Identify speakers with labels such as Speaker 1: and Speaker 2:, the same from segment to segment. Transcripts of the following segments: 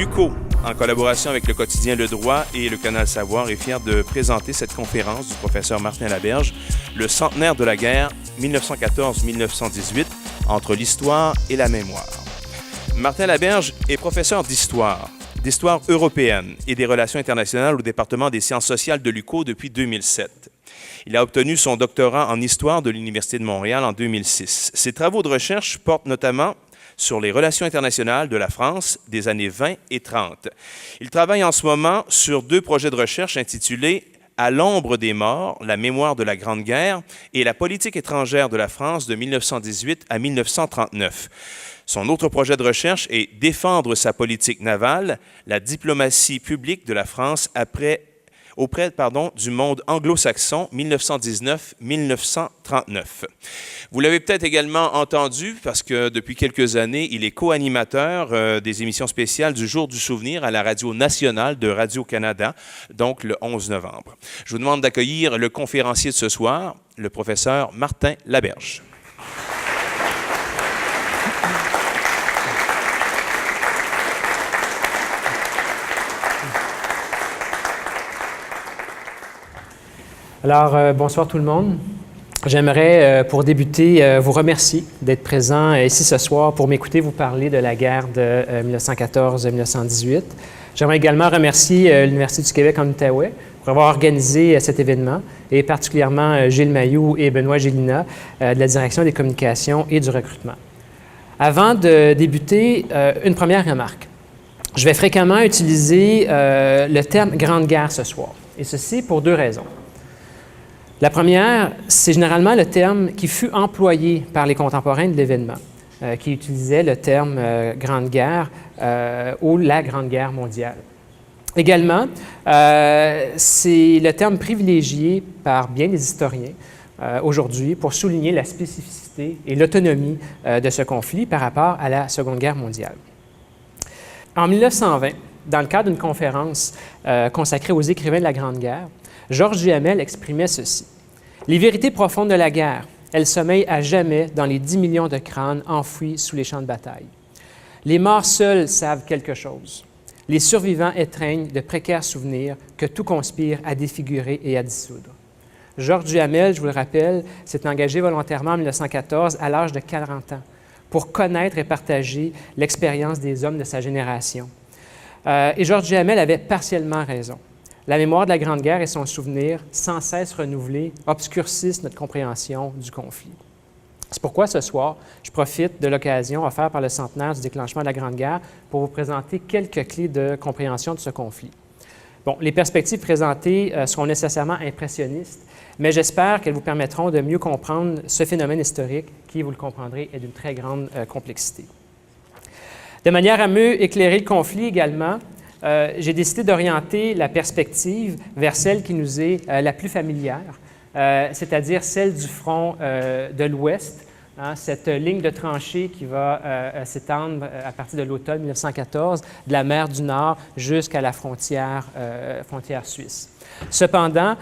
Speaker 1: L'UQO, en collaboration avec le quotidien Le Droit et le Canal Savoir, est fier de présenter cette conférence du professeur Martin Laberge, le centenaire de la guerre 1914-1918, entre l'histoire et la mémoire. Martin Laberge est professeur d'histoire européenne et des relations internationales au département des sciences sociales de l'UQO depuis 2007. Il a obtenu son doctorat en histoire de l'Université de Montréal en 2006. Ses travaux de recherche portent notamment sur les relations internationales de la France des années 20 et 30. Il travaille en ce moment sur 2 projets de recherche intitulés « À l'ombre des morts, la mémoire de la Grande Guerre » et « La politique étrangère de la France de 1918 à 1939 ». Son autre projet de recherche est « Défendre sa politique navale, la diplomatie publique de la France auprès du monde anglo-saxon 1919-1939. » Vous l'avez peut-être également entendu parce que depuis quelques années, il est co-animateur des émissions spéciales du Jour du souvenir à la Radio nationale de Radio-Canada, donc le 11 novembre. Je vous demande d'accueillir le conférencier de ce soir, le professeur Martin Laberge.
Speaker 2: Alors, bonsoir tout le monde. J'aimerais, pour débuter, vous remercier d'être présent ici ce soir pour m'écouter vous parler de la guerre de 1914-1918. J'aimerais également remercier l'Université du Québec en Outaouais pour avoir organisé cet événement, et particulièrement Gilles Mailloux et Benoît Gélina de la Direction des communications et du recrutement. Avant de débuter, une première remarque. Je vais fréquemment utiliser le terme « Grande Guerre » ce soir, et ceci pour 2 raisons. La première, c'est généralement le terme qui fut employé par les contemporains de l'événement, qui utilisaient le terme « Grande Guerre » ou « la Grande Guerre mondiale ». Également, c'est le terme privilégié par bien des historiens aujourd'hui pour souligner la spécificité et l'autonomie de ce conflit par rapport à la Seconde Guerre mondiale. En 1920, dans le cadre d'une conférence consacrée aux écrivains de la Grande Guerre, Georges Duhamel exprimait ceci. « Les vérités profondes de la guerre, elles sommeillent à jamais dans les 10 millions de crânes enfouis sous les champs de bataille. Les morts seuls savent quelque chose. Les survivants étreignent de précaires souvenirs que tout conspire à défigurer et à dissoudre. » Georges Duhamel, je vous le rappelle, s'est engagé volontairement en 1914 à l'âge de 40 ans pour connaître et partager l'expérience des hommes de sa génération. Et Georges Duhamel avait partiellement raison. La mémoire de la Grande Guerre et son souvenir, sans cesse renouvelé, obscurcissent notre compréhension du conflit. C'est pourquoi ce soir, je profite de l'occasion offerte par le centenaire du déclenchement de la Grande Guerre pour vous présenter quelques clés de compréhension de ce conflit. Bon, les perspectives présentées seront nécessairement impressionnistes, mais j'espère qu'elles vous permettront de mieux comprendre ce phénomène historique qui, vous le comprendrez, est d'une très grande complexité. De manière à mieux éclairer le conflit également, j'ai décidé d'orienter la perspective vers celle qui nous est la plus familière, c'est-à-dire celle du front de l'Ouest, cette ligne de tranchées qui va s'étendre à partir de l'automne 1914, de la mer du Nord jusqu'à la frontière suisse. Cependant,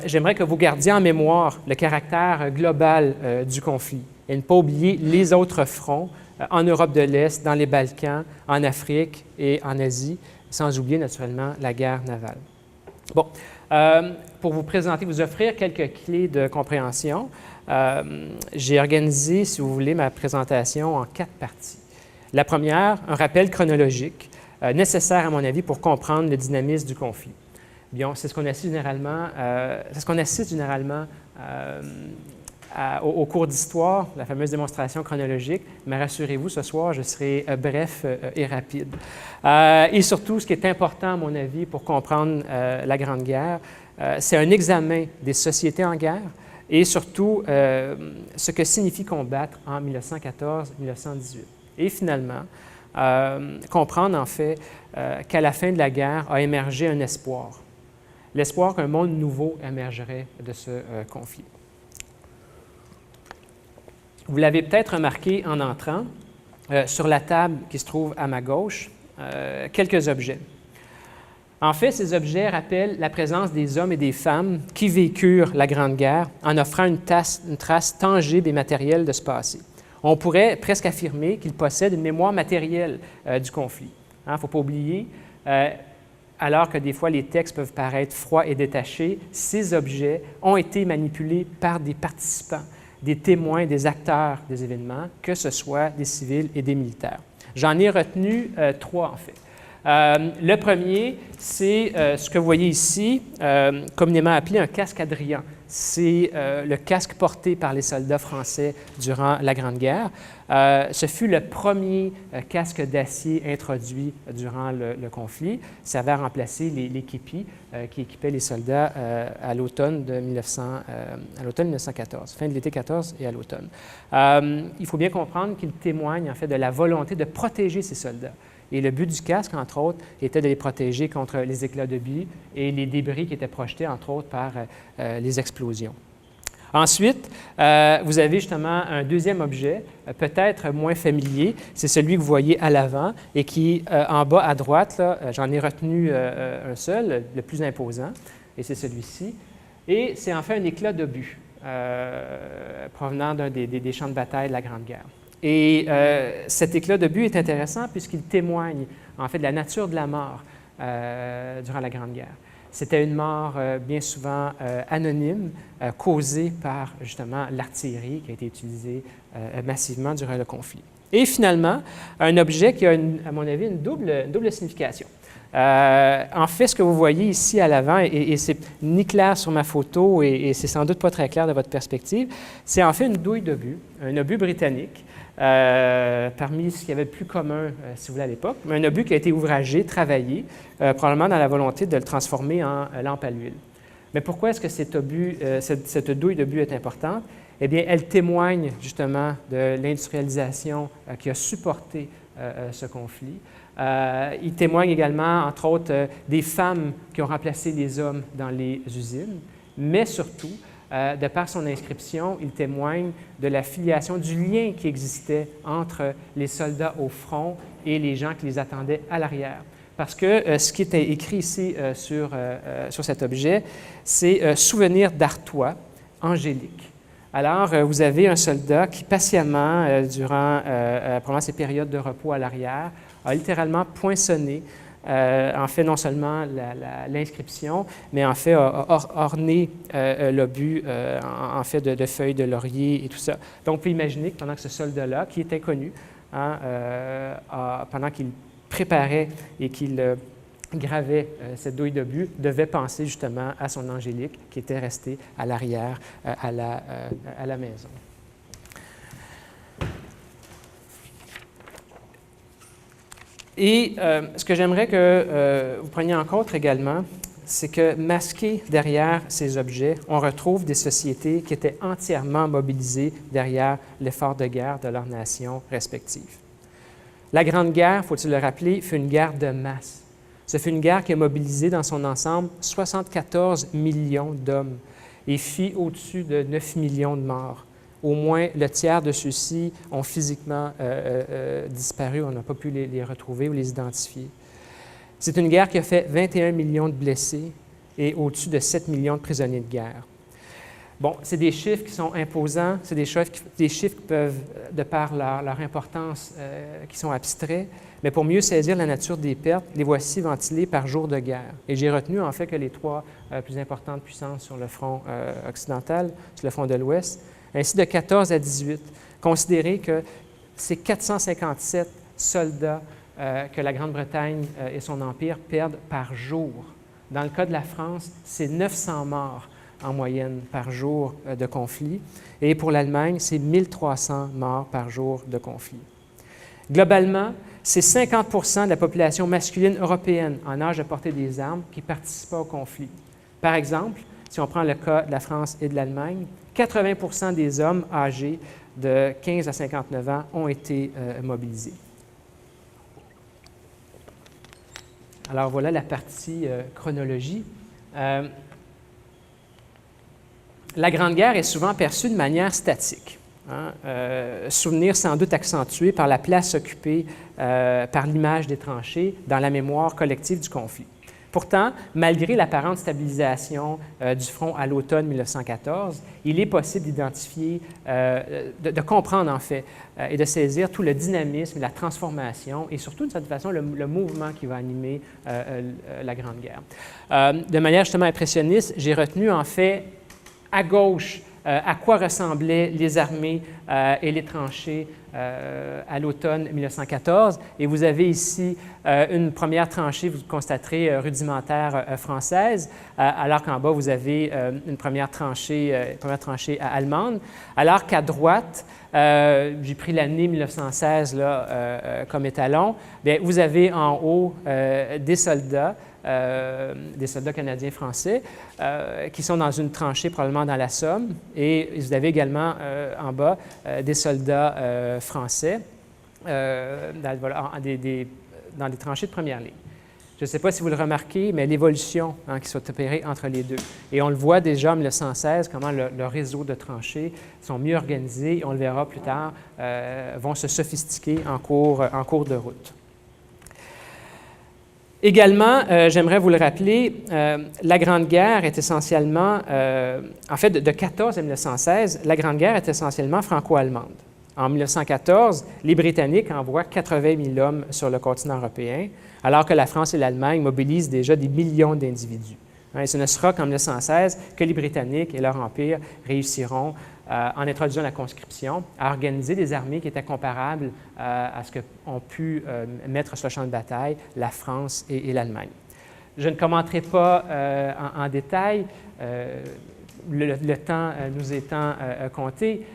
Speaker 2: j'aimerais que vous gardiez en mémoire le caractère global du conflit et ne pas oublier les autres fronts en Europe de l'Est, dans les Balkans, en Afrique et en Asie, sans oublier naturellement la guerre navale. Bon, pour vous présenter, vous offrir quelques clés de compréhension, j'ai organisé, si vous voulez, ma présentation en 4 parties. La première, un rappel chronologique, nécessaire à mon avis pour comprendre le dynamisme du conflit. Bien, c'est ce qu'on assiste généralement, au cours d'histoire, la fameuse démonstration chronologique, mais rassurez-vous, ce soir, je serai bref et rapide. Et surtout, ce qui est important, à mon avis, pour comprendre la Grande Guerre, c'est un examen des sociétés en guerre et surtout ce que signifie combattre en 1914-1918. Et finalement, comprendre en fait qu'à la fin de la guerre a émergé un espoir. L'espoir qu'un monde nouveau émergerait de ce conflit. Vous l'avez peut-être remarqué en entrant, sur la table qui se trouve à ma gauche, quelques objets. En fait, ces objets rappellent la présence des hommes et des femmes qui vécurent la Grande Guerre en offrant une trace tangible et matérielle de ce passé. On pourrait presque affirmer qu'ils possèdent une mémoire matérielle du conflit. Il ne faut pas oublier, alors que des fois les textes peuvent paraître froids et détachés, ces objets ont été manipulés par des participants, des témoins, des acteurs des événements, que ce soit des civils et des militaires. J'en ai retenu 3 en fait. Le premier, c'est ce que vous voyez ici, communément appelé un casque Adrian. C'est le casque porté par les soldats français durant la Grande Guerre. Ce fut le premier casque d'acier introduit durant le conflit. Ça va remplacer les képis qui équipaient les soldats à l'automne 1914, fin de l'été 14 et à l'automne. Il faut bien comprendre qu'il témoigne en fait de la volonté de protéger ces soldats. Et le but du casque, entre autres, était de les protéger contre les éclats d'obus et les débris qui étaient projetés, entre autres, par les explosions. Ensuite, vous avez justement un deuxième objet, peut-être moins familier, c'est celui que vous voyez à l'avant et qui, en bas à droite, j'en ai retenu un seul, le plus imposant, et c'est celui-ci. Et c'est en fait un éclat d'obus provenant d'un des champs de bataille de la Grande Guerre. Et cet éclat d'obus est intéressant puisqu'il témoigne en fait de la nature de la mort durant la Grande Guerre. C'était une mort bien souvent anonyme, causée par justement l'artillerie qui a été utilisée massivement durant le conflit. Et finalement, un objet qui a, à mon avis, une double signification. En fait, ce que vous voyez ici à l'avant, et c'est ni clair sur ma photo et c'est sans doute pas très clair de votre perspective, c'est en fait une douille d'obus, un obus britannique, parmi ce qu'il y avait de plus commun, si vous voulez, à l'époque, mais un obus qui a été ouvragé, travaillé, probablement dans la volonté de le transformer en lampe à l'huile. Mais pourquoi est-ce que cette douille d'obus est importante? Eh bien, elle témoigne justement de l'industrialisation qui a supporté ce conflit. Il témoigne également, entre autres, des femmes qui ont remplacé les hommes dans les usines, mais surtout, de par son inscription, il témoigne de la filiation, du lien qui existait entre les soldats au front et les gens qui les attendaient à l'arrière. Parce que ce qui était écrit ici sur cet objet, c'est « Souvenir d'Artois, Angélique ». Alors, vous avez un soldat qui, patiemment, durant probablement ses périodes de repos à l'arrière, a littéralement poinçonné, en fait, non seulement l'inscription, mais en fait, a orné l'obus, en fait, de feuilles de laurier et tout ça. Donc, on peut imaginer que pendant que ce soldat-là, qui est inconnu, pendant qu'il préparait et qu'il gravait cette douille d'obus, devait penser justement à son Angélique qui était restée à l'arrière à la maison. Et ce que j'aimerais que vous preniez en compte également, c'est que masqués derrière ces objets, on retrouve des sociétés qui étaient entièrement mobilisées derrière l'effort de guerre de leurs nations respectives. La Grande Guerre, faut-il le rappeler, fut une guerre de masse. Ce fut une guerre qui a mobilisé dans son ensemble 74 millions d'hommes et fit au-dessus de 9 millions de morts. Au moins le tiers de ceux-ci ont physiquement disparu, on n'a pas pu les retrouver ou les identifier. C'est une guerre qui a fait 21 millions de blessés et au-dessus de 7 millions de prisonniers de guerre. Bon, c'est des chiffres qui sont imposants, c'est des chiffres qui peuvent, de par leur importance, qui sont abstraits, mais pour mieux saisir la nature des pertes, les voici ventilés par jour de guerre. Et j'ai retenu en fait que les 3 plus importantes puissances sur le front occidental, sur le front de l'Ouest, ainsi de 14 à 18. Considérez que c'est 457 soldats que la Grande-Bretagne et son empire perdent par jour. Dans le cas de la France, c'est 900 morts en moyenne par jour de conflit. Et pour l'Allemagne, c'est 1300 morts par jour de conflit. Globalement, c'est 50 % de la population masculine européenne en âge de porter des armes qui participa au conflit. Par exemple, si on prend le cas de la France et de l'Allemagne, 80 % des hommes âgés de 15 à 59 ans ont été mobilisés. Alors voilà la partie chronologie. La Grande Guerre est souvent perçue de manière statique. Souvenir sans doute accentué par la place occupée par l'image des tranchées dans la mémoire collective du conflit. Pourtant, malgré l'apparente stabilisation du front à l'automne 1914, il est possible d'identifier, de comprendre en fait, et de saisir tout le dynamisme, la transformation et surtout, d'une certaine façon, le mouvement qui va animer la Grande Guerre. De manière justement impressionniste, j'ai retenu en fait à gauche à quoi ressemblaient les armées et les tranchées à l'automne 1914. Et vous avez ici une première tranchée, vous constaterez, rudimentaire française, alors qu'en bas, vous avez une première tranchée allemande, alors qu'à droite, j'ai pris l'année 1916 là, comme étalon, bien, vous avez en haut des soldats canadiens-français qui sont dans une tranchée probablement dans la Somme, et vous avez également en bas des soldats français dans des tranchées de première ligne. Je ne sais pas si vous le remarquez, mais l'évolution qui s'est opérée entre les deux. Et on le voit déjà en 1916, comment le réseau de tranchées sont mieux organisés, et on le verra plus tard, vont se sophistiquer en cours de route. Également, j'aimerais vous le rappeler, la Grande Guerre est essentiellement, en fait, de 1914 à 1916, la Grande Guerre est essentiellement franco-allemande. En 1914, les Britanniques envoient 80 000 hommes sur le continent européen, alors que la France et l'Allemagne mobilisent déjà des millions d'individus. Et ce ne sera qu'en 1916 que les Britanniques et leur empire réussiront, en introduisant la conscription, à organiser des armées qui étaient comparables à ce qu'ont pu mettre sur le champ de bataille la France et l'Allemagne. Je ne commenterai pas en détail, le temps nous étant compté,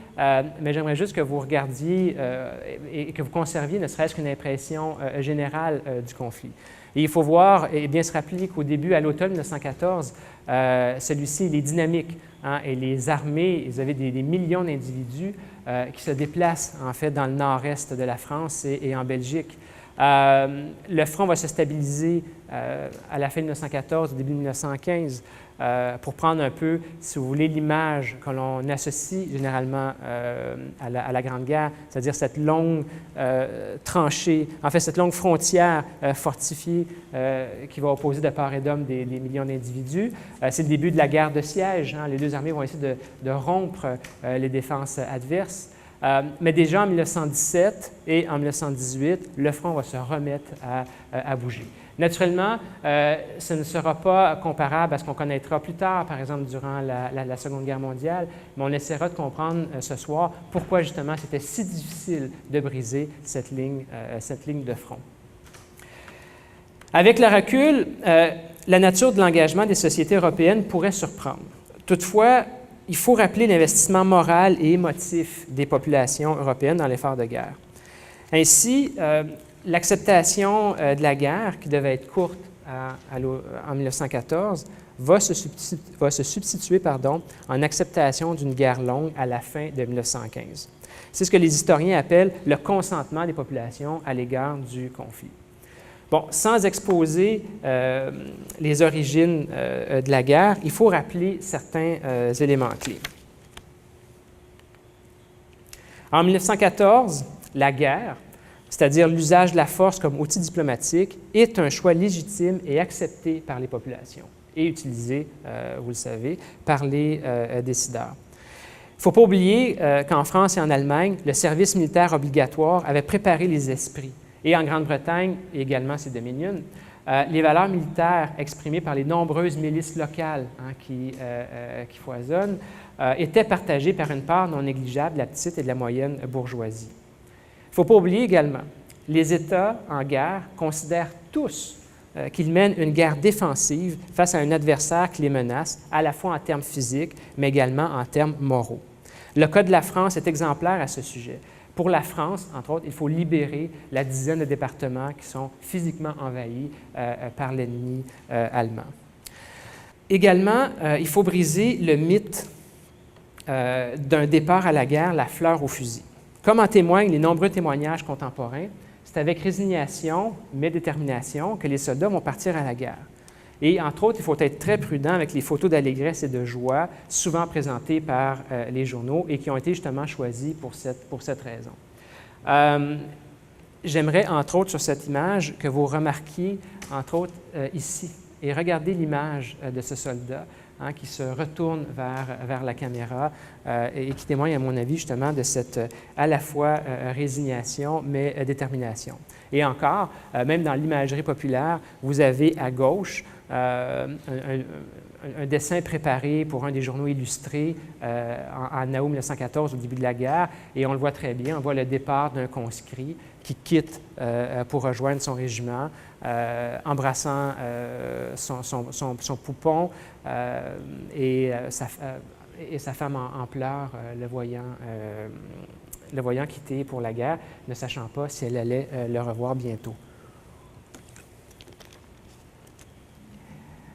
Speaker 2: mais j'aimerais juste que vous regardiez et que vous conserviez ne serait-ce qu'une impression générale du conflit. Et il faut voir et bien se rappeler qu'au début, à l'automne 1914, celui-ci, il est dynamique. Et les armées, vous avez des millions d'individus qui se déplacent en fait dans le nord-est de la France et en Belgique. Le front va se stabiliser à la fin de 1914, au début de 1915, pour prendre un peu, si vous voulez, l'image que l'on associe généralement à la Grande Guerre, c'est-à-dire cette longue tranchée, en fait, cette longue frontière fortifiée qui va opposer de part et d'autre des millions d'individus. C'est le début de la guerre de siège. Les deux armées vont essayer de rompre les défenses adverses. Mais déjà en 1917 et en 1918, le front va se remettre à bouger. Naturellement, ce ne sera pas comparable à ce qu'on connaîtra plus tard, par exemple durant la Seconde Guerre mondiale, mais on essaiera de comprendre ce soir pourquoi justement c'était si difficile de briser cette ligne de front. Avec le recul, la nature de l'engagement des sociétés européennes pourrait surprendre. Toutefois, il faut rappeler l'investissement moral et émotif des populations européennes dans l'effort de guerre. Ainsi, l'acceptation de la guerre, qui devait être courte en 1914, va se substituer en acceptation d'une guerre longue à la fin de 1915. C'est ce que les historiens appellent le consentement des populations à l'égard du conflit. Bon, sans exposer les origines de la guerre, il faut rappeler certains éléments clés. En 1914, la guerre, c'est-à-dire l'usage de la force comme outil diplomatique, est un choix légitime et accepté par les populations et utilisé, vous le savez, par les décideurs. Il ne faut pas oublier qu'en France et en Allemagne, le service militaire obligatoire avait préparé les esprits. Et en Grande-Bretagne, et également ses dominions, les valeurs militaires exprimées par les nombreuses milices locales qui foisonnent étaient partagées par une part non négligeable de la petite et de la moyenne bourgeoisie. Il ne faut pas oublier également, les États en guerre considèrent tous qu'ils mènent une guerre défensive face à un adversaire qui les menace, à la fois en termes physiques, mais également en termes moraux. Le cas de la France est exemplaire à ce sujet. Pour la France, entre autres, il faut libérer la dizaine de départements qui sont physiquement envahis par l'ennemi allemand. Également, il faut briser le mythe d'un départ à la guerre, la fleur au fusil. Comme en témoignent les nombreux témoignages contemporains, c'est avec résignation, mais détermination, que les soldats vont partir à la guerre. Et entre autres, il faut être très prudent avec les photos d'allégresse et de joie, souvent présentées par les journaux et qui ont été justement choisies pour cette raison. J'aimerais, entre autres, sur cette image, que vous remarquiez, entre autres, ici, et regardez l'image de ce soldat qui se retourne vers la caméra et qui témoigne, à mon avis, justement, de cette à la fois résignation, mais détermination. Et encore, même dans l'imagerie populaire, vous avez à gauche un dessin préparé pour un des journaux illustrés en août 1914, au début de la guerre, et on le voit très bien, on voit le départ d'un conscrit qui quitte pour rejoindre son régiment, embrassant son poupon et sa femme en pleurs, le voyant quitter pour la guerre, ne sachant pas si elle allait le revoir bientôt.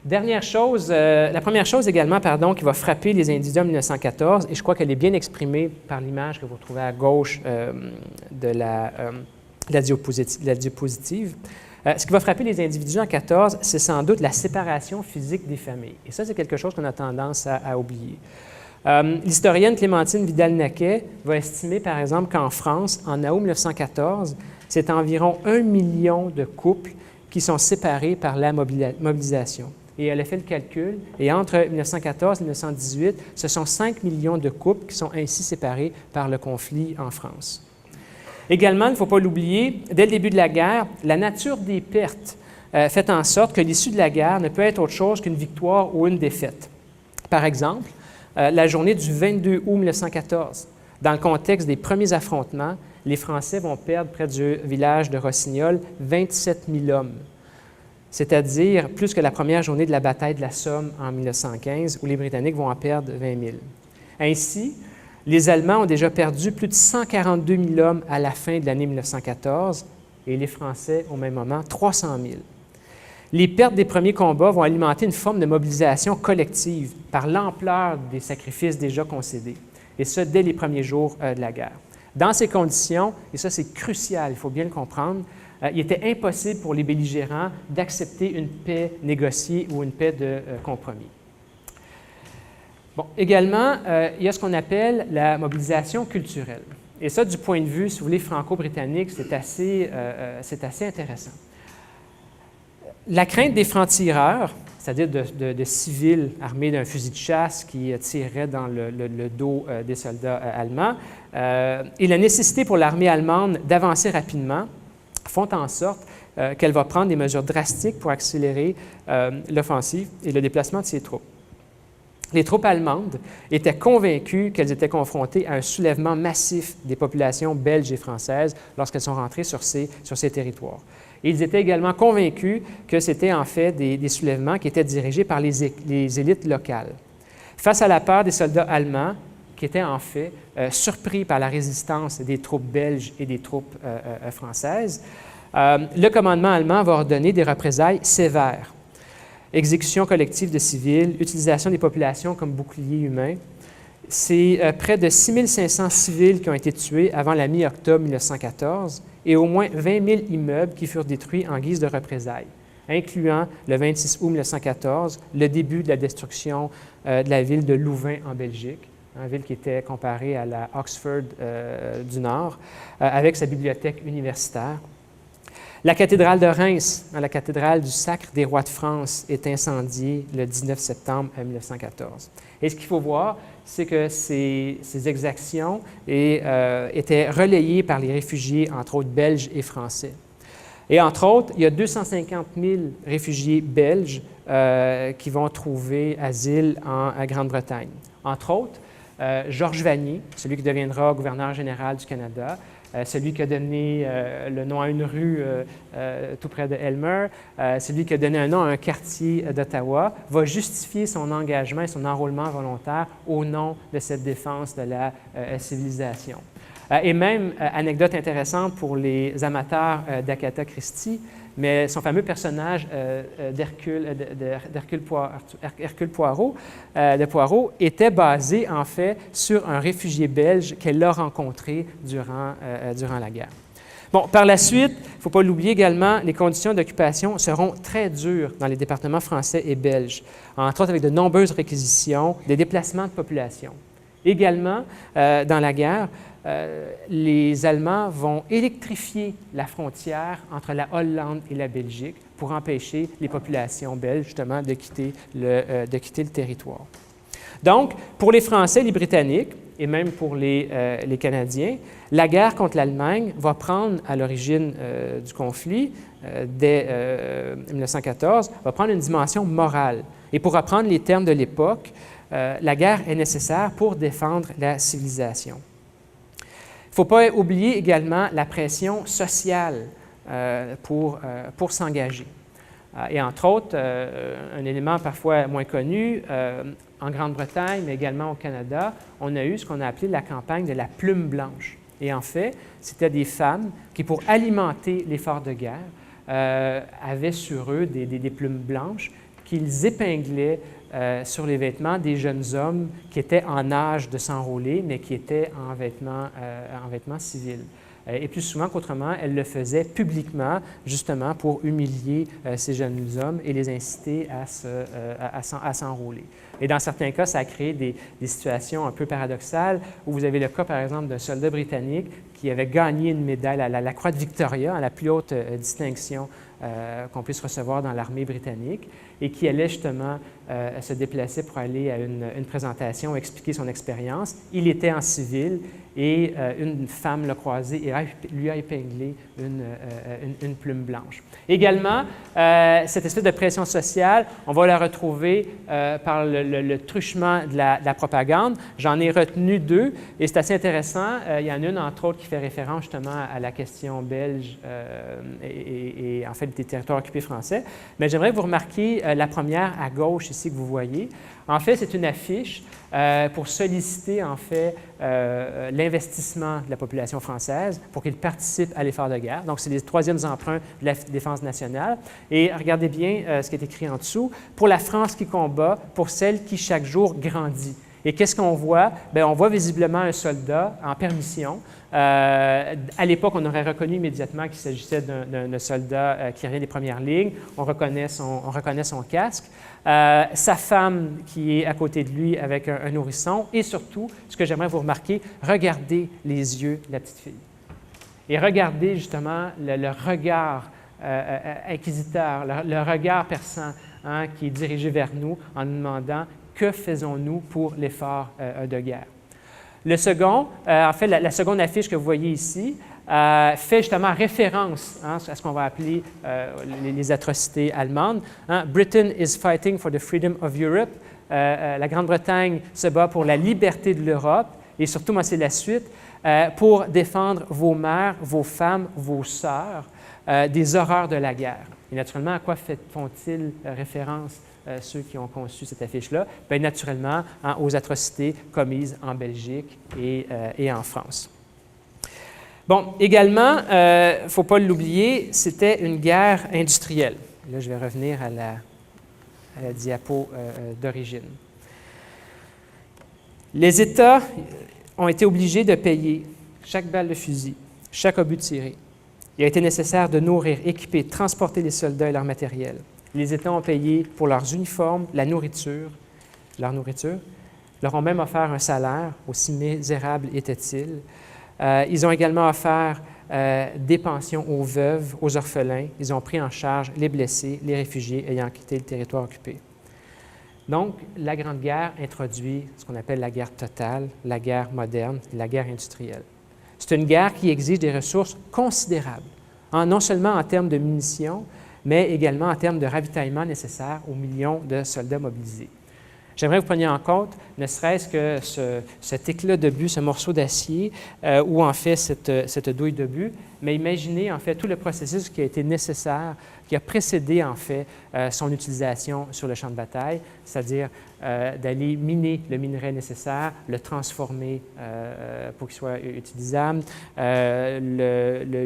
Speaker 2: Dernière chose, la première chose également, qui va frapper les individus en 1914, et je crois qu'elle est bien exprimée par l'image que vous trouvez à gauche de la diapositive. Ce qui va frapper les individus en 1914, c'est sans doute la séparation physique des familles. Et ça, c'est quelque chose qu'on a tendance à oublier. L'historienne Clémentine Vidal-Naquet va estimer, par exemple, qu'en France, en août 1914, c'est environ 1 million de couples qui sont séparés par la mobilisation. Et elle a fait le calcul, et entre 1914 et 1918, ce sont 5 millions de couples qui sont ainsi séparés par le conflit en France. Également, il ne faut pas l'oublier, dès le début de la guerre, la nature des pertes fait en sorte que l'issue de la guerre ne peut être autre chose qu'une victoire ou une défaite. Par exemple, la journée du 22 août 1914, dans le contexte des premiers affrontements, les Français vont perdre près du village de Rossignol 27 000 hommes, c'est-à-dire plus que la première journée de la bataille de la Somme en 1915, où les Britanniques vont en perdre 20 000. Ainsi, les Allemands ont déjà perdu plus de 142 000 hommes à la fin de l'année 1914 et les Français, au même moment, 300 000. Les pertes des premiers combats vont alimenter une forme de mobilisation collective par l'ampleur des sacrifices déjà concédés, et ce, dès les premiers jours de la guerre. Dans ces conditions, et ça c'est crucial, il faut bien le comprendre, il était impossible pour les belligérants d'accepter une paix négociée ou une paix de compromis. Bon, également, il y a ce qu'on appelle la mobilisation culturelle. Et ça, du point de vue, si vous voulez, franco-britannique, c'est assez intéressant. La crainte des francs-tireurs, c'est-à-dire de civils armés d'un fusil de chasse qui tireraient dans le dos des soldats allemands, et la nécessité pour l'armée allemande d'avancer rapidement font en sorte qu'elle va prendre des mesures drastiques pour accélérer l'offensive et le déplacement de ses troupes. Les troupes allemandes étaient convaincues qu'elles étaient confrontées à un soulèvement massif des populations belges et françaises lorsqu'elles sont rentrées sur ces territoires. Et ils étaient également convaincus que c'était en fait des soulèvements qui étaient dirigés par les élites locales. Face à la peur des soldats allemands, qui étaient en fait surpris par la résistance des troupes belges et des troupes françaises, le commandement allemand va ordonner des représailles sévères. Exécution collective de civils, utilisation des populations comme boucliers humains. C'est près de 6 500 civils qui ont été tués avant la mi-octobre 1914 et au moins 20 000 immeubles qui furent détruits en guise de représailles, incluant le 26 août 1914, le début de la destruction de la ville de Louvain en Belgique, une ville qui était comparée à la Oxford du Nord, avec sa bibliothèque universitaire. La cathédrale de Reims, la cathédrale du Sacre des Rois de France, est incendiée le 19 septembre 1914. Et ce qu'il faut voir, c'est que ces exactions étaient relayées par les réfugiés, entre autres belges et français. Et entre autres, il y a 250 000 réfugiés belges qui vont trouver asile en Grande-Bretagne. Entre autres, Georges Vanier, celui qui deviendra gouverneur général du Canada, celui qui a donné le nom à une rue tout près de Aylmer, celui qui a donné un nom à un quartier d'Ottawa, va justifier son engagement et son enrôlement volontaire au nom de cette défense de la civilisation. Et même, anecdote intéressante pour les amateurs d'Agatha Christie, mais son fameux personnage d'Hercule Poirot, était basé en fait sur un réfugié belge qu'elle a rencontré durant la guerre. Bon, par la suite, il ne faut pas l'oublier également, les conditions d'occupation seront très dures dans les départements français et belges, entre autres avec de nombreuses réquisitions, des déplacements de population. Également, dans la guerre, les Allemands vont électrifier la frontière entre la Hollande et la Belgique pour empêcher les populations belges, justement, de quitter le territoire. Donc, pour les Français, les Britanniques, et même pour les Canadiens, la guerre contre l'Allemagne va prendre, à l'origine du conflit, dès 1914, va prendre une dimension morale. Et pour reprendre les termes de l'époque, la guerre est nécessaire pour défendre la civilisation. Il ne faut pas oublier également la pression sociale pour s'engager. Et entre autres, un élément parfois moins connu, en Grande-Bretagne, mais également au Canada, on a eu ce qu'on a appelé la campagne de la plume blanche. Et en fait, c'était des femmes qui, pour alimenter l'effort de guerre, avaient sur eux des plumes blanches qu'ils épinglaient sur les vêtements des jeunes hommes qui étaient en âge de s'enrôler, mais qui étaient en vêtements civils. Et plus souvent qu'autrement, elle le faisait publiquement, justement pour humilier ces jeunes hommes et les inciter à s'enrôler. Et dans certains cas, ça a créé des situations un peu paradoxales, où vous avez le cas, par exemple, d'un soldat britannique qui avait gagné une médaille, la Croix de Victoria, la plus haute distinction qu'on puisse recevoir dans l'armée britannique, et qui allait justement se déplacer pour aller à une présentation, expliquer son expérience. Il était en civil et une femme l'a croisé et lui a épinglé une plume blanche. Également, cette espèce de pression sociale, on va la retrouver par le truchement de la propagande. J'en ai retenu deux et c'est assez intéressant. Il y en a une, entre autres, qui fait référence justement à la question belge et en fait des territoires occupés français. Mais j'aimerais que vous remarquiez la première à gauche ici que vous voyez. En fait, c'est une affiche pour solliciter en fait l'investissement de la population française pour qu'ils participent à l'effort de guerre. Donc, c'est les troisièmes emprunts de la défense nationale. Et regardez bien ce qui est écrit en dessous. Pour la France qui combat, pour celle qui chaque jour grandit. Et qu'est-ce qu'on voit? Bien, on voit visiblement un soldat en permission. À l'époque, on aurait reconnu immédiatement qu'il s'agissait d'un soldat qui arrivait des premières lignes. On reconnaît son casque. Sa femme qui est à côté de lui avec un nourrisson. Et surtout, ce que j'aimerais vous remarquer, regardez les yeux de la petite fille. Et regardez justement le regard inquisiteur, le regard perçant qui est dirigé vers nous en nous demandant « Que faisons-nous pour l'effort de guerre? » Le second, en fait, la seconde affiche que vous voyez ici, fait justement référence à ce qu'on va appeler les atrocités allemandes. Britain is fighting for the freedom of Europe. La Grande-Bretagne se bat pour la liberté de l'Europe. Et surtout, moi, c'est la suite, pour défendre vos mères, vos femmes, vos sœurs des horreurs de la guerre. Et naturellement, à quoi font-ils référence ceux qui ont conçu cette affiche-là? Bien, naturellement, aux atrocités commises en Belgique et en France. Bon, également, il ne faut pas l'oublier, c'était une guerre industrielle. Là, je vais revenir à la diapo d'origine. Les États ont été obligés de payer chaque balle de fusil, chaque obus tiré. Il a été nécessaire de nourrir, équiper, transporter les soldats et leur matériel. Les États ont payé pour leurs uniformes, leur nourriture, leur ont même offert un salaire, aussi misérable était-il. Ils ont également offert des pensions aux veuves, aux orphelins. Ils ont pris en charge les blessés, les réfugiés ayant quitté le territoire occupé. Donc, la Grande Guerre introduit ce qu'on appelle la guerre totale, la guerre moderne, la guerre industrielle. C'est une guerre qui exige des ressources considérables, non seulement en termes de munitions, mais également en termes de ravitaillement nécessaire aux millions de soldats mobilisés. J'aimerais que vous preniez en compte, ne serait-ce que cet éclat de but, ce morceau d'acier, ou en fait cette douille de but, mais imaginez en fait tout le processus qui a été nécessaire, qui a précédé en fait son utilisation sur le champ de bataille, c'est-à-dire d'aller miner le minerai nécessaire, le transformer pour qu'il soit utilisable,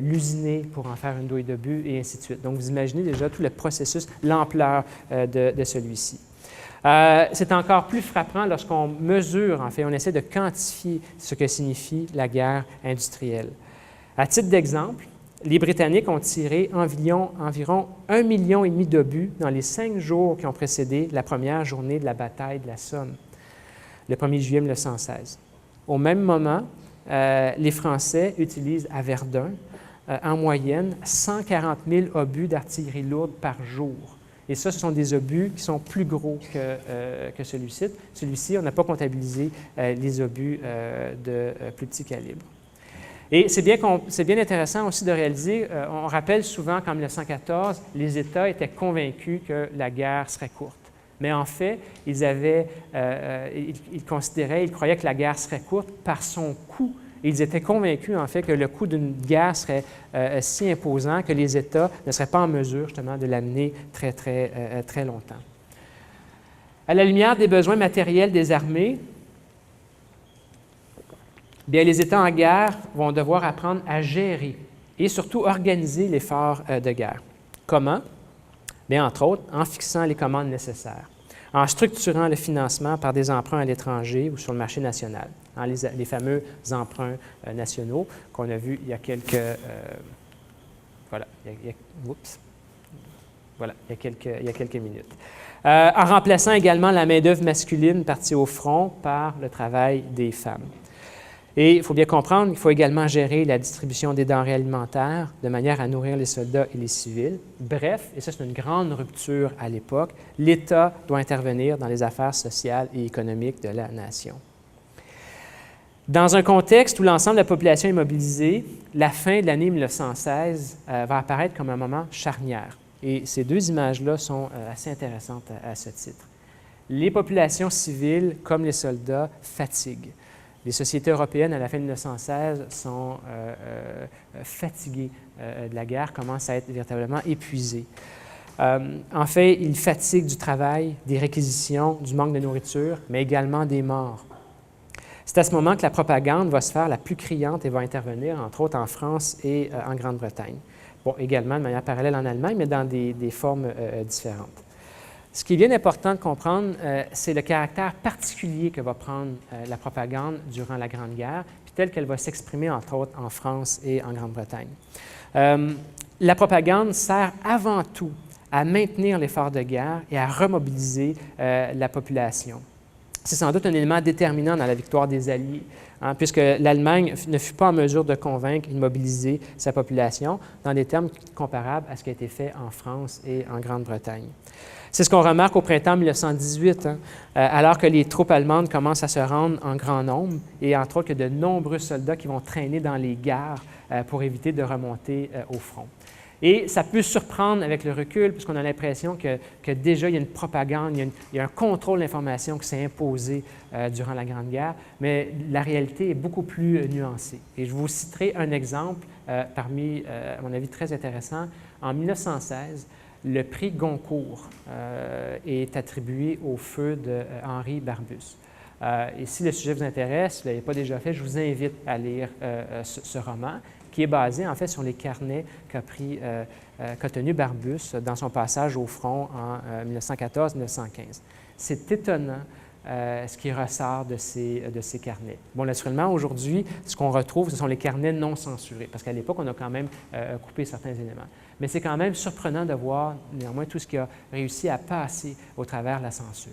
Speaker 2: l'usiner pour en faire une douille de but, et ainsi de suite. Donc, vous imaginez déjà tout le processus, l'ampleur de celui-ci. C'est encore plus frappant lorsqu'on mesure, en fait, on essaie de quantifier ce que signifie la guerre industrielle. À titre d'exemple, les Britanniques ont tiré environ 1,5 million d'obus dans les 5 jours qui ont précédé la première journée de la bataille de la Somme, le 1er juillet 1916. Au même moment, les Français utilisent à Verdun en moyenne 140 000 obus d'artillerie lourde par jour. Et ça, ce sont des obus qui sont plus gros que celui-ci. Celui-ci, on n'a pas comptabilisé les obus de plus petit calibre. Et c'est bien intéressant aussi de réaliser, on rappelle souvent qu'en 1914, les États étaient convaincus que la guerre serait courte. Mais en fait, ils croyaient que la guerre serait courte par son coût. Et ils étaient convaincus, en fait, que le coût d'une guerre serait si imposant que les États ne seraient pas en mesure, justement, de l'amener très longtemps. À la lumière des besoins matériels des armées, bien, les États en guerre vont devoir apprendre à gérer et surtout organiser l'effort de guerre. Comment? Bien, entre autres, en fixant les commandes nécessaires, en structurant le financement par des emprunts à l'étranger ou sur le marché national, les fameux emprunts nationaux qu'on a vus il y a quelques... il y a quelques minutes. En remplaçant également la main-d'œuvre masculine partie au front par le travail des femmes. Et il faut bien comprendre qu'il faut également gérer la distribution des denrées alimentaires de manière à nourrir les soldats et les civils. Bref, et ça c'est une grande rupture à l'époque, l'État doit intervenir dans les affaires sociales et économiques de la nation. Dans un contexte où l'ensemble de la population est mobilisée, la fin de l'année 1916 va apparaître comme un moment charnière. Et ces deux images-là sont assez intéressantes à ce titre. Les populations civiles, comme les soldats, fatiguent. Les sociétés européennes, à la fin de 1916, sont fatiguées de la guerre, commencent à être véritablement épuisées. En fait, ils fatiguent du travail, des réquisitions, du manque de nourriture, mais également des morts. C'est à ce moment que la propagande va se faire la plus criante et va intervenir, entre autres, en France et en Grande-Bretagne. Bon, également de manière parallèle en Allemagne, mais dans des formes différentes. Ce qui est bien important de comprendre, c'est le caractère particulier que va prendre la propagande durant la Grande Guerre, puis telle qu'elle va s'exprimer, entre autres, en France et en Grande-Bretagne. La propagande sert avant tout à maintenir l'effort de guerre et à remobiliser la population. C'est sans doute un élément déterminant dans la victoire des Alliés, puisque l'Allemagne ne fut pas en mesure de convaincre et de mobiliser sa population dans des termes comparables à ce qui a été fait en France et en Grande-Bretagne. C'est ce qu'on remarque au printemps 1918, alors que les troupes allemandes commencent à se rendre en grand nombre et entre autres que de nombreux soldats qui vont traîner dans les gares pour éviter de remonter au front. Et ça peut surprendre avec le recul, puisqu'on a l'impression que déjà il y a une propagande, il y a un contrôle de l'information qui s'est imposé durant la Grande Guerre, mais la réalité est beaucoup plus nuancée. Et je vous citerai un exemple parmi, à mon avis, très intéressant. En 1916, le prix Goncourt est attribué au feu de Henri Barbusse. Et si le sujet vous intéresse, si vous ne l'avez pas déjà fait, je vous invite à lire ce roman, qui est basé en fait sur les carnets qu'a tenu Barbusse dans son passage au front en 1914-1915. C'est étonnant ce qui ressort de ces carnets. Bon, naturellement, aujourd'hui, ce qu'on retrouve, ce sont les carnets non censurés, parce qu'à l'époque, on a quand même coupé certains éléments. Mais c'est quand même surprenant de voir néanmoins tout ce qui a réussi à passer au travers de la censure.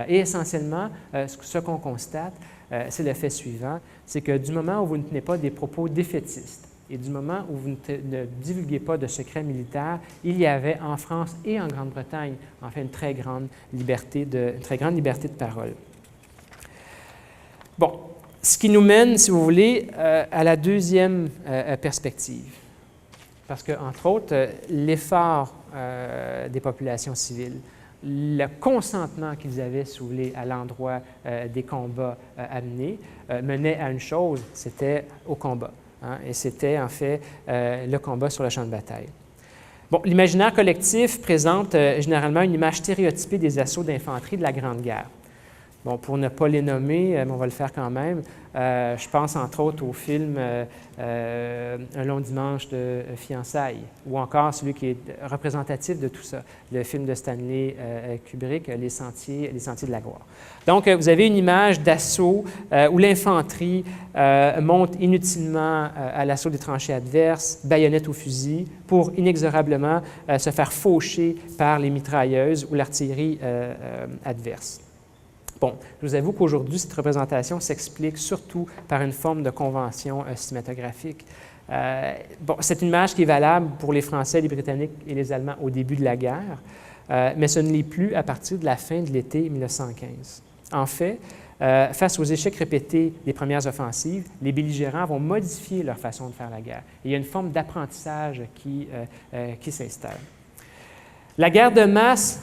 Speaker 2: Et essentiellement, ce qu'on constate, c'est le fait suivant, c'est que du moment où vous ne tenez pas des propos défaitistes et du moment où vous ne divulguez pas de secrets militaires, il y avait en France et en Grande-Bretagne, en fait, une très grande liberté de parole. Bon, ce qui nous mène, si vous voulez, à la deuxième perspective. Parce que, entre autres, l'effort des populations civiles, le consentement qu'ils avaient, si vous voulez, à l'endroit des combats amenés, menait à une chose, c'était au combat. Et c'était, en fait, le combat sur le champ de bataille. Bon, l'imaginaire collectif présente généralement une image stéréotypée des assauts d'infanterie de la Grande Guerre. Bon, pour ne pas les nommer, mais on va le faire quand même, je pense entre autres au film Un long dimanche de fiançailles, ou encore celui qui est représentatif de tout ça, le film de Stanley Kubrick, Les Sentiers de la gloire. Donc, vous avez une image d'assaut où l'infanterie monte inutilement à l'assaut des tranchées adverses, baïonnette au fusil, pour inexorablement se faire faucher par les mitrailleuses ou l'artillerie adverse. Bon, je vous avoue qu'aujourd'hui, cette représentation s'explique surtout par une forme de convention cinématographique. C'est une image qui est valable pour les Français, les Britanniques et les Allemands au début de la guerre, mais ce ne l'est plus à partir de la fin de l'été 1915. En fait, face aux échecs répétés des premières offensives, les belligérants vont modifier leur façon de faire la guerre. Et il y a une forme d'apprentissage qui s'installe. La guerre de masse,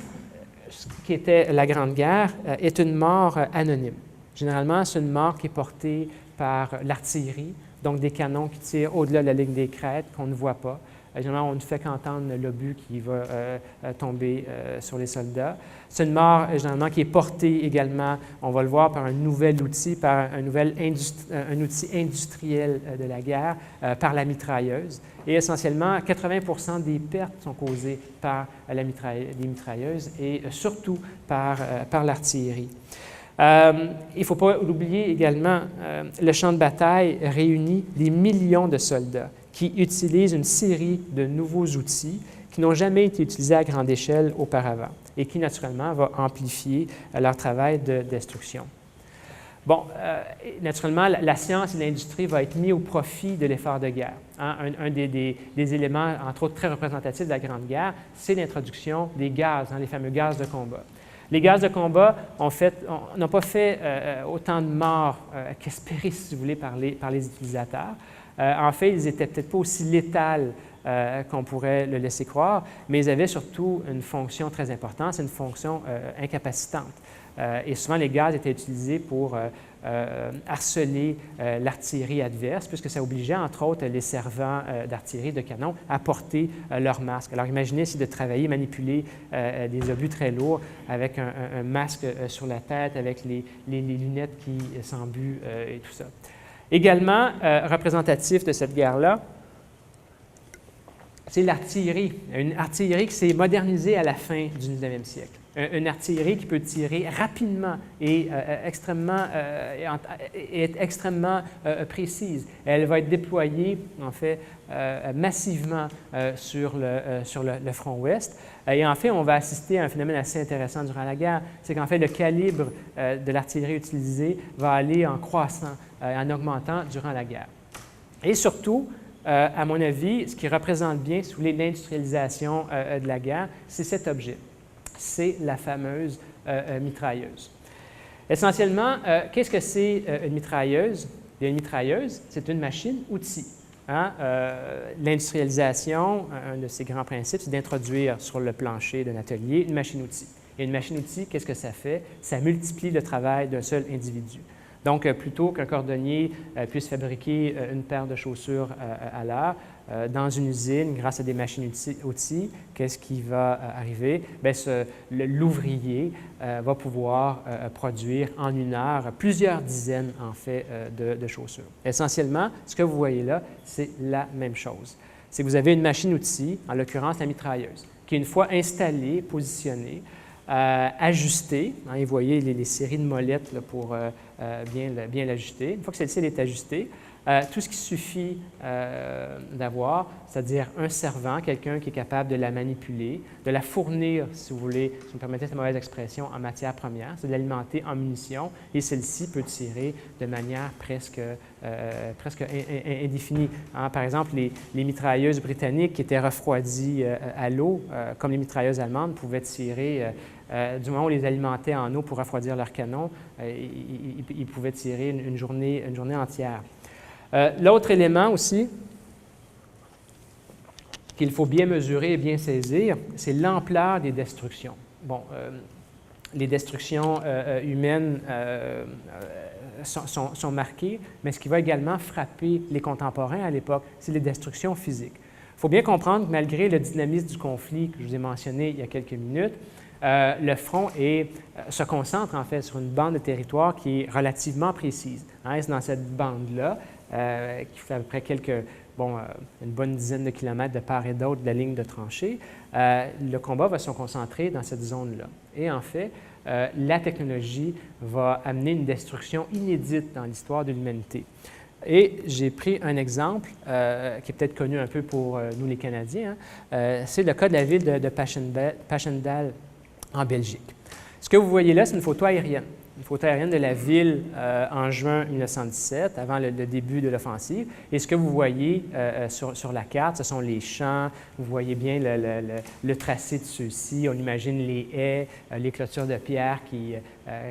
Speaker 2: ce qui était la Grande Guerre, est une mort anonyme. Généralement, c'est une mort qui est portée par l'artillerie, donc des canons qui tirent au-delà de la ligne des crêtes, qu'on ne voit pas. Généralement, on ne fait qu'entendre l'obus qui va tomber sur les soldats. C'est une mort, généralement, qui est portée également, on va le voir, par un nouvel outil, par un outil industriel de la guerre, par la mitrailleuse. Et essentiellement, 80% des pertes sont causées par les mitrailleuses et surtout par l'artillerie. Il ne faut pas l'oublier également, le champ de bataille réunit des millions de soldats qui utilisent une série de nouveaux outils qui n'ont jamais été utilisés à grande échelle auparavant et qui, naturellement, va amplifier leur travail de destruction. Naturellement, la science et l'industrie vont être mis au profit de l'effort de guerre. Hein? Un des éléments, entre autres, très représentatifs de la Grande Guerre, c'est l'introduction des gaz, les fameux gaz de combat. Les gaz de combat n'ont pas fait autant de morts qu'espéré, si vous voulez, par les utilisateurs. En fait, ils n'étaient peut-être pas aussi létals qu'on pourrait le laisser croire, mais ils avaient surtout une fonction très importante, c'est une fonction incapacitante. Et souvent, les gaz étaient utilisés pour harceler l'artillerie adverse, puisque ça obligeait, entre autres, les servants d'artillerie, de canon, à porter leur masque. Alors, imaginez essayer de travailler, manipuler des obus très lourds avec un masque sur la tête, avec les lunettes qui s'embuent et tout ça. Également, représentatif de cette guerre-là, c'est l'artillerie. Une artillerie qui s'est modernisée à la fin du 19e siècle. Une artillerie qui peut tirer rapidement et est extrêmement précise. Elle va être déployée, en fait, massivement sur le front ouest. Et en fait, on va assister à un phénomène assez intéressant durant la guerre, c'est qu'en fait, le calibre de l'artillerie utilisée va aller en croissant, en augmentant durant la guerre. Et surtout, à mon avis, ce qui représente bien, si vous voulez, l'industrialisation de la guerre, c'est cet objet. C'est la fameuse mitrailleuse. Essentiellement, qu'est-ce que c'est une mitrailleuse? Une mitrailleuse, c'est une machine-outil. Hein? L'industrialisation, un de ses grands principes, c'est d'introduire sur le plancher d'un atelier une machine-outil. Et une machine-outil, qu'est-ce que ça fait? Ça multiplie le travail d'un seul individu. Donc, plutôt qu'un cordonnier puisse fabriquer une paire de chaussures à l'heure, dans une usine, grâce à des machines-outils, qu'est-ce qui va arriver? L'ouvrier va pouvoir produire en une heure plusieurs dizaines, en fait, de chaussures. Essentiellement, ce que vous voyez là, c'est la même chose. C'est que vous avez une machine-outil, en l'occurrence la mitrailleuse, qui, une fois installée, positionnée, ajustée, hein, vous voyez les séries de molettes là, pour bien l'ajuster. Une fois que celle-ci est ajustée, tout ce qu'il suffit d'avoir, c'est-à-dire un servant, quelqu'un qui est capable de la manipuler, de la fournir, si vous voulez, si vous me permettez cette mauvaise expression, en matière première, c'est de l'alimenter en munitions, et celle-ci peut tirer de manière presque indéfinie. Hein, par exemple, les mitrailleuses britanniques qui étaient refroidies à l'eau, comme les mitrailleuses allemandes, pouvaient tirer, du moment où on les alimentait en eau pour refroidir leurs canons, ils pouvaient tirer une journée entière. L'autre élément aussi qu'il faut bien mesurer et bien saisir, c'est l'ampleur des destructions. Les destructions humaines sont marquées, mais ce qui va également frapper les contemporains à l'époque, c'est les destructions physiques. Il faut bien comprendre que malgré le dynamisme du conflit que je vous ai mentionné il y a quelques minutes, le front se concentre en fait sur une bande de territoire qui est relativement précise. Hein, c'est dans cette bande-là, qui fait à peu près une bonne dizaine de kilomètres de part et d'autre de la ligne de tranchée, le combat va se concentrer dans cette zone-là. Et en fait, la technologie va amener une destruction inédite dans l'histoire de l'humanité. Et j'ai pris un exemple qui est peut-être connu un peu pour nous les Canadiens. C'est le cas de la ville de Passchendaele en Belgique. Ce que vous voyez là, c'est une photo aérienne. une photo aérienne de la ville en juin 1917, avant le début de l'offensive. Et ce que vous voyez sur la carte, ce sont les champs. Vous voyez bien le tracé de ceux-ci. On imagine les haies, les clôtures de pierre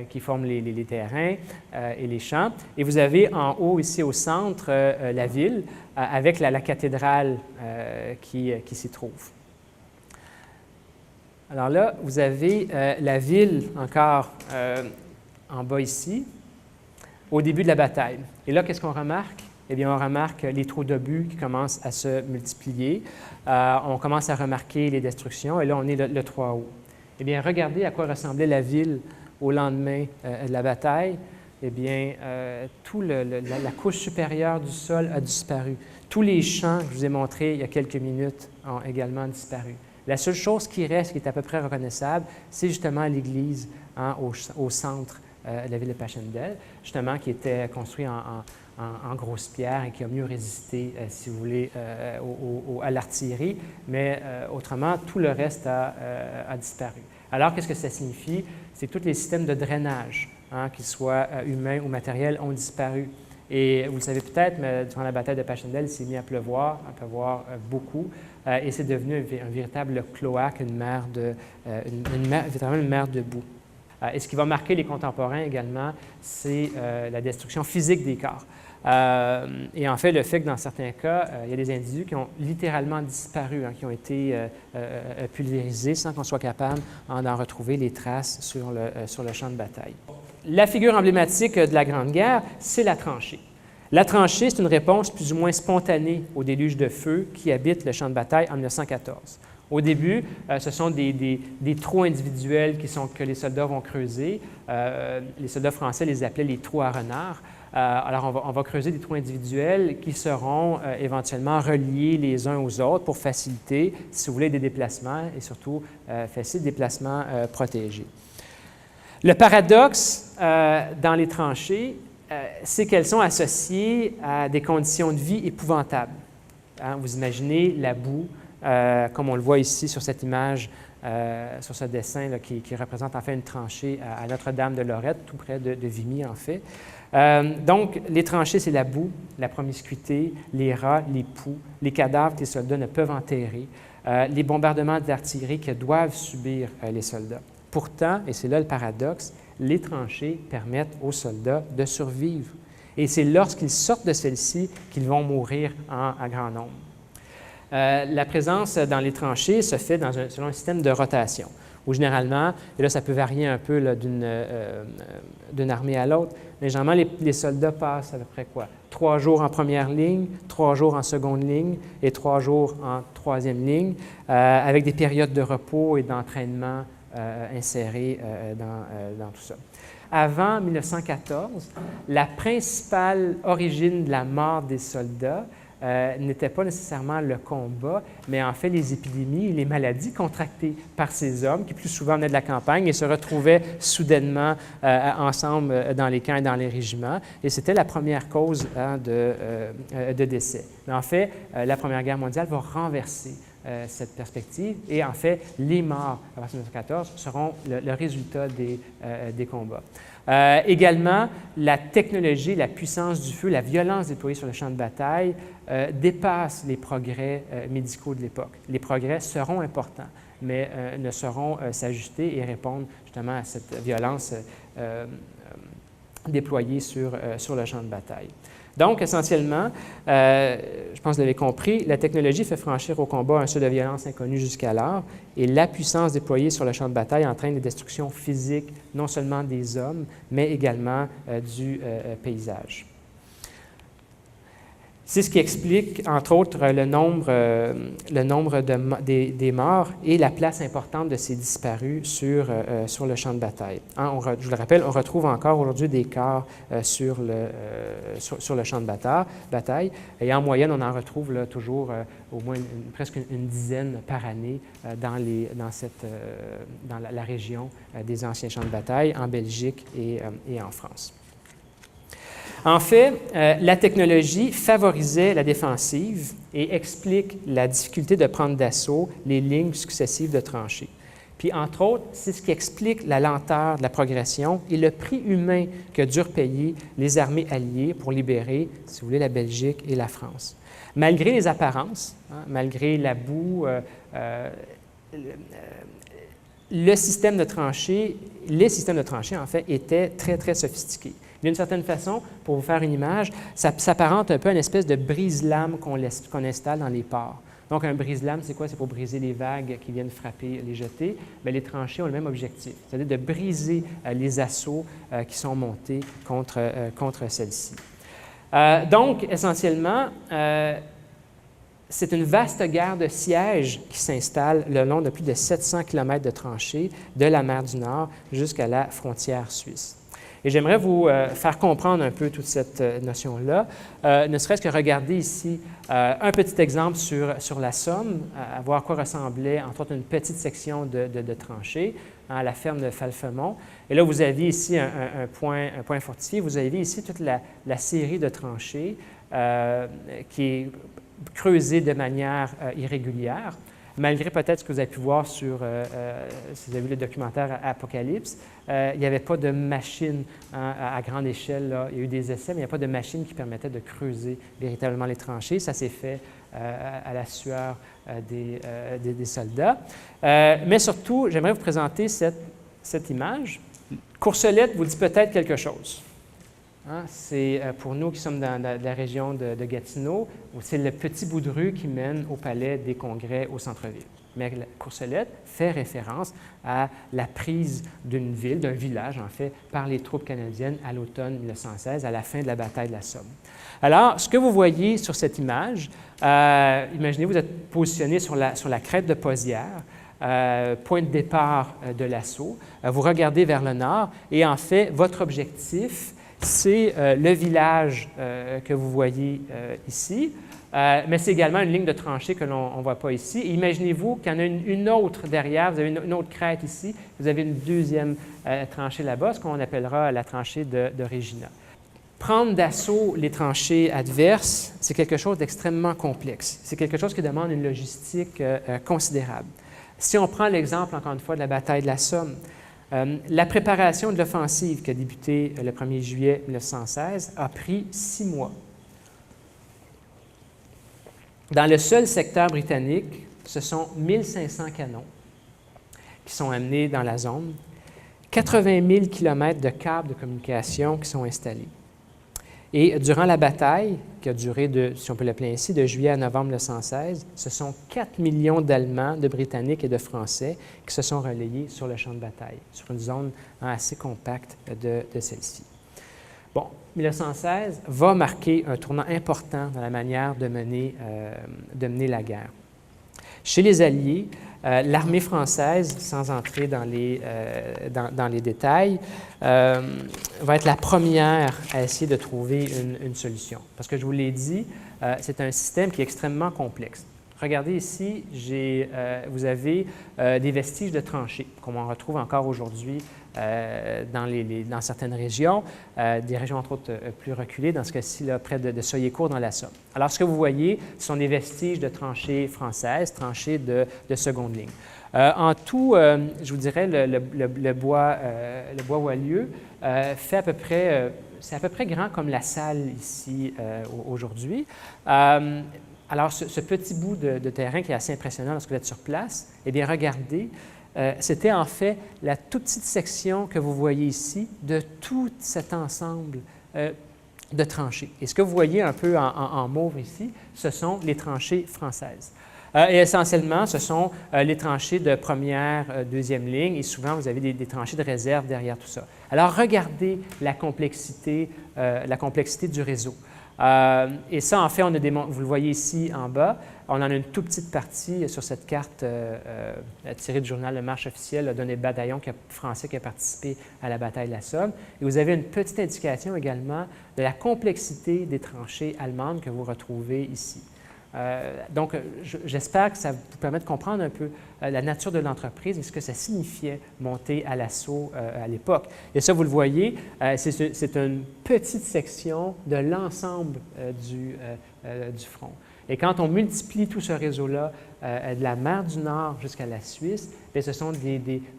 Speaker 2: qui forment les terrains et les champs. Et vous avez en haut, ici au centre, la ville, avec la cathédrale qui s'y trouve. Alors là, vous avez la ville encore en bas ici, au début de la bataille. Et là, qu'est-ce qu'on remarque? Eh bien, on remarque les trous d'obus qui commencent à se multiplier. On commence à remarquer les destructions. Et là, on est le 3 août. Eh bien, regardez à quoi ressemblait la ville au lendemain de la bataille. Eh bien, toute la couche supérieure du sol a disparu. Tous les champs que je vous ai montrés il y a quelques minutes ont également disparu. La seule chose qui reste, qui est à peu près reconnaissable, c'est justement l'église au centre de la ville de Passchendaele, justement qui était construite en grosse pierre et qui a mieux résisté, si vous voulez, à l'artillerie, mais autrement, tout le reste a disparu. Alors, qu'est-ce que ça signifie? C'est que tous les systèmes de drainage, qu'ils soient humains ou matériels, ont disparu. Et vous le savez peut-être, mais durant la bataille de Passchendaele, il s'est mis à pleuvoir beaucoup, et c'est devenu un véritable cloaque, véritablement une mer de boue. Et ce qui va marquer les contemporains également, c'est la destruction physique des corps. Et en fait, le fait que dans certains cas, il y a des individus qui ont littéralement disparu, qui ont été pulvérisés sans qu'on soit capable d'en retrouver les traces sur le champ de bataille. La figure emblématique de la Grande Guerre, c'est la tranchée. La tranchée, c'est une réponse plus ou moins spontanée au déluge de feu qui habite le champ de bataille en 1914. Au début, ce sont des trous individuels que les soldats vont creuser. Les soldats français les appelaient les trous à renards. Alors, on va creuser des trous individuels qui seront éventuellement reliés les uns aux autres pour faciliter, si vous voulez, des déplacements et surtout faciliter des déplacements protégés. Le paradoxe dans les tranchées, c'est qu'elles sont associées à des conditions de vie épouvantables. Vous imaginez la boue, comme on le voit ici sur cette image, sur ce dessin là, qui représente en fait une tranchée à Notre-Dame de Lorette, tout près de Vimy en fait. Donc, les tranchées, c'est la boue, la promiscuité, les rats, les poux, les cadavres que les soldats ne peuvent enterrer, les bombardements d'artillerie que doivent subir les soldats. Pourtant, et c'est là le paradoxe, les tranchées permettent aux soldats de survivre. Et c'est lorsqu'ils sortent de celles-ci qu'ils vont mourir en grand nombre. La présence dans les tranchées se fait selon un système de rotation, où généralement, et là ça peut varier un peu d'une armée à l'autre, mais généralement les soldats passent à peu près 3 jours en première ligne, 3 jours en seconde ligne et 3 jours en troisième ligne, avec des périodes de repos et d'entraînement insérées dans tout ça. Avant 1914, la principale origine de la mort des soldats n'était pas nécessairement le combat, mais en fait les épidémies et les maladies contractées par ces hommes qui plus souvent venaient de la campagne et se retrouvaient soudainement ensemble dans les camps et dans les régiments. Et c'était la première cause de décès. Mais en fait, la Première Guerre mondiale va renverser cette perspective et en fait, les morts à partir de 1914 seront le résultat des combats. Également, la technologie, la puissance du feu, la violence déployée sur le champ de bataille dépassent les progrès médicaux de l'époque. Les progrès seront importants, mais ne sauront s'ajuster et répondre justement à cette violence déployée sur le champ de bataille. Donc, essentiellement, je pense que vous l'avez compris, la technologie fait franchir au combat un seuil de violence inconnu jusqu'alors et la puissance déployée sur le champ de bataille entraîne des destructions physiques, non seulement des hommes, mais également du paysage. C'est ce qui explique, entre autres, le nombre des morts et la place importante de ces disparus sur le champ de bataille. Je vous le rappelle, on retrouve encore aujourd'hui des corps sur le champ de bataille et en moyenne, on en retrouve là, toujours au moins presque une dizaine par année dans la région des anciens champs de bataille, en Belgique et en France. En fait, la technologie favorisait la défensive et explique la difficulté de prendre d'assaut les lignes successives de tranchées. Puis, entre autres, c'est ce qui explique la lenteur de la progression et le prix humain que durent payer les armées alliées pour libérer, si vous voulez, la Belgique et la France. Malgré les apparences, malgré la boue, les systèmes de tranchées, en fait, étaient très, très sophistiqués. D'une certaine façon, pour vous faire une image, ça s'apparente un peu à une espèce de brise-lame qu'on installe dans les ports. Donc, un brise-lame, c'est quoi? C'est pour briser les vagues qui viennent frapper les jetées. Bien, les tranchées ont le même objectif, c'est-à-dire de briser les assauts qui sont montés contre celles-ci. Donc, essentiellement, c'est une vaste guerre de siège qui s'installe le long de plus de 700 km de tranchées de la mer du Nord jusqu'à la frontière suisse. Et j'aimerais vous faire comprendre un peu toute cette notion-là, ne serait-ce que regarder ici un petit exemple sur la Somme, à voir à quoi ressemblait, entre autres, une petite section de tranchées à la ferme de Falfemont. Et là, vous avez ici un point fortifié. Vous avez ici toute la série de tranchées qui est creusée de manière irrégulière. Malgré peut-être ce que vous avez pu voir sur, si vous avez vu le documentaire Apocalypse, il n'y avait pas de machine à grande échelle. Là. Il y a eu des essais, mais il n'y a pas de machine qui permettait de creuser véritablement les tranchées. Ça s'est fait à la sueur des soldats. Mais surtout, j'aimerais vous présenter cette image. Courcelette vous dit peut-être quelque chose. Hein, c'est pour nous qui sommes dans la région de Gatineau, c'est le petit bout de rue qui mène au Palais des Congrès au centre-ville. Mais la Courcelette fait référence à la prise d'une ville, d'un village en fait, par les troupes canadiennes à l'automne 1916, à la fin de la bataille de la Somme. Alors, ce que vous voyez sur cette image, imaginez vous êtes positionné sur la crête de Pozières, point de départ de l'assaut. Vous regardez vers le nord et en fait, votre objectif, c'est le village que vous voyez ici, mais c'est également une ligne de tranchée que l'on ne voit pas ici. Et imaginez-vous qu'il y en a une autre derrière, vous avez une autre crête ici, vous avez une deuxième tranchée là-bas, ce qu'on appellera la tranchée de Regina. Prendre d'assaut les tranchées adverses, c'est quelque chose d'extrêmement complexe. C'est quelque chose qui demande une logistique considérable. Si on prend l'exemple, encore une fois, de la bataille de la Somme, la préparation de l'offensive qui a débuté le 1er juillet 1916 a pris 6 mois. Dans le seul secteur britannique, ce sont 1500 canons qui sont amenés dans la zone, 80 000 km de câbles de communication qui sont installés. Et durant la bataille, qui a duré, si on peut l'appeler ainsi, de juillet à novembre 1916, ce sont 4 millions d'Allemands, de Britanniques et de Français qui se sont relayés sur le champ de bataille, sur une zone assez compacte de celle-ci. Bon, 1916 va marquer un tournant important dans la manière de mener la guerre. Chez les Alliés, l'armée française, sans entrer dans les détails, va être la première à essayer de trouver une solution. Parce que je vous l'ai dit, c'est un système qui est extrêmement complexe. Regardez ici, vous avez des vestiges de tranchées, comme on retrouve encore aujourd'hui dans certaines régions, des régions entre autres plus reculées, dans ce cas-ci, près de Soyecourt dans la Somme. Alors, ce que vous voyez, ce sont des vestiges de tranchées françaises, tranchées de seconde ligne. En tout, je vous dirais, le bois Walleux fait à peu près, c'est à peu près grand comme la salle ici aujourd'hui. Alors, ce petit bout de terrain qui est assez impressionnant lorsque vous êtes sur place, eh bien, regardez, c'était en fait la toute petite section que vous voyez ici de tout cet ensemble de tranchées. Et ce que vous voyez un peu en mauve ici, ce sont les tranchées françaises. Et essentiellement, ce sont les tranchées de première, deuxième ligne, et souvent, vous avez des tranchées de réserve derrière tout ça. Alors, regardez la complexité du réseau. Et ça, en fait, vous le voyez ici en bas, on en a une toute petite partie sur cette carte tirée du journal Le Marche officiel d'un des bataillons français qui a participé à la bataille de la Somme. Et vous avez une petite indication également de la complexité des tranchées allemandes que vous retrouvez ici. Donc, j'espère que ça vous permet de comprendre un peu la nature de l'entreprise et ce que ça signifiait monter à l'assaut à l'époque. Et ça, vous le voyez, c'est une petite section de l'ensemble du front. Et quand on multiplie tout ce réseau-là, de la mer du Nord jusqu'à la Suisse, bien, ce sont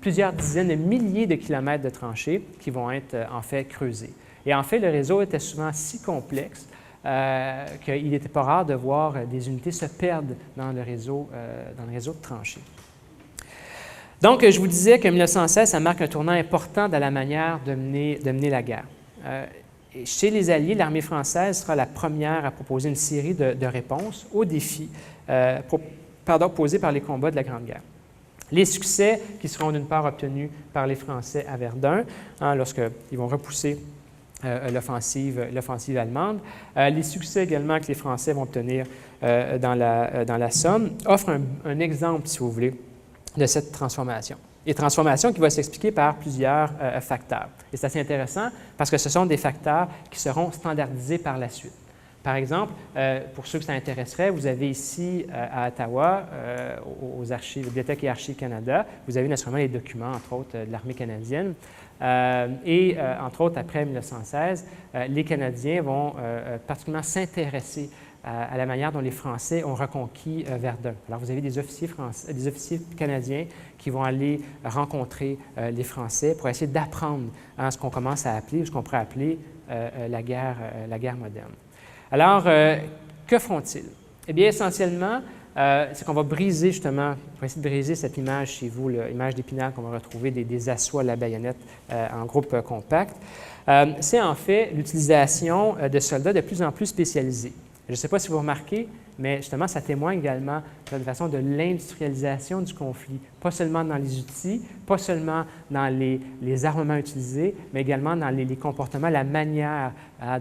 Speaker 2: plusieurs dizaines de milliers de kilomètres de tranchées qui vont être en fait creusés. Et en fait, le réseau était souvent si complexe qu'il n'était pas rare de voir des unités se perdre dans le réseau de tranchées. Donc, je vous disais que 1916, ça marque un tournant important dans la manière de mener la guerre. Chez les Alliés, l'armée française sera la première à proposer une série de réponses aux défis posés par les combats de la Grande Guerre. Les succès qui seront d'une part obtenus par les Français à Verdun, lorsqu'ils vont repousser l'offensive allemande. Les succès également que les Français vont obtenir dans la Somme offrent un exemple, si vous voulez, de cette transformation. Et transformation qui va s'expliquer par plusieurs facteurs. Et c'est assez intéressant parce que ce sont des facteurs qui seront standardisés par la suite. Par exemple, pour ceux que ça intéresserait, vous avez ici à Ottawa, aux archives, Bibliothèque et Archives Canada, vous avez naturellement les documents, entre autres, de l'armée canadienne. Entre autres, après 1916, les Canadiens vont particulièrement s'intéresser à la manière dont les Français ont reconquis Verdun. Alors, vous avez des officiers canadiens qui vont aller rencontrer les Français pour essayer d'apprendre ce qu'on commence à appeler, ou ce qu'on pourrait appeler la guerre moderne. Alors, que font-ils? Eh bien, essentiellement, c'est qu'on va briser justement, on va essayer de briser cette image chez vous, l'image d'Épinal qu'on va retrouver des assauts à la baïonnette en groupe compact. C'est en fait l'utilisation de soldats de plus en plus spécialisés. Je ne sais pas si vous remarquez, mais justement, ça témoigne également de façon de l'industrialisation du conflit, pas seulement dans les outils, pas seulement dans les armements utilisés, mais également dans les comportements, la manière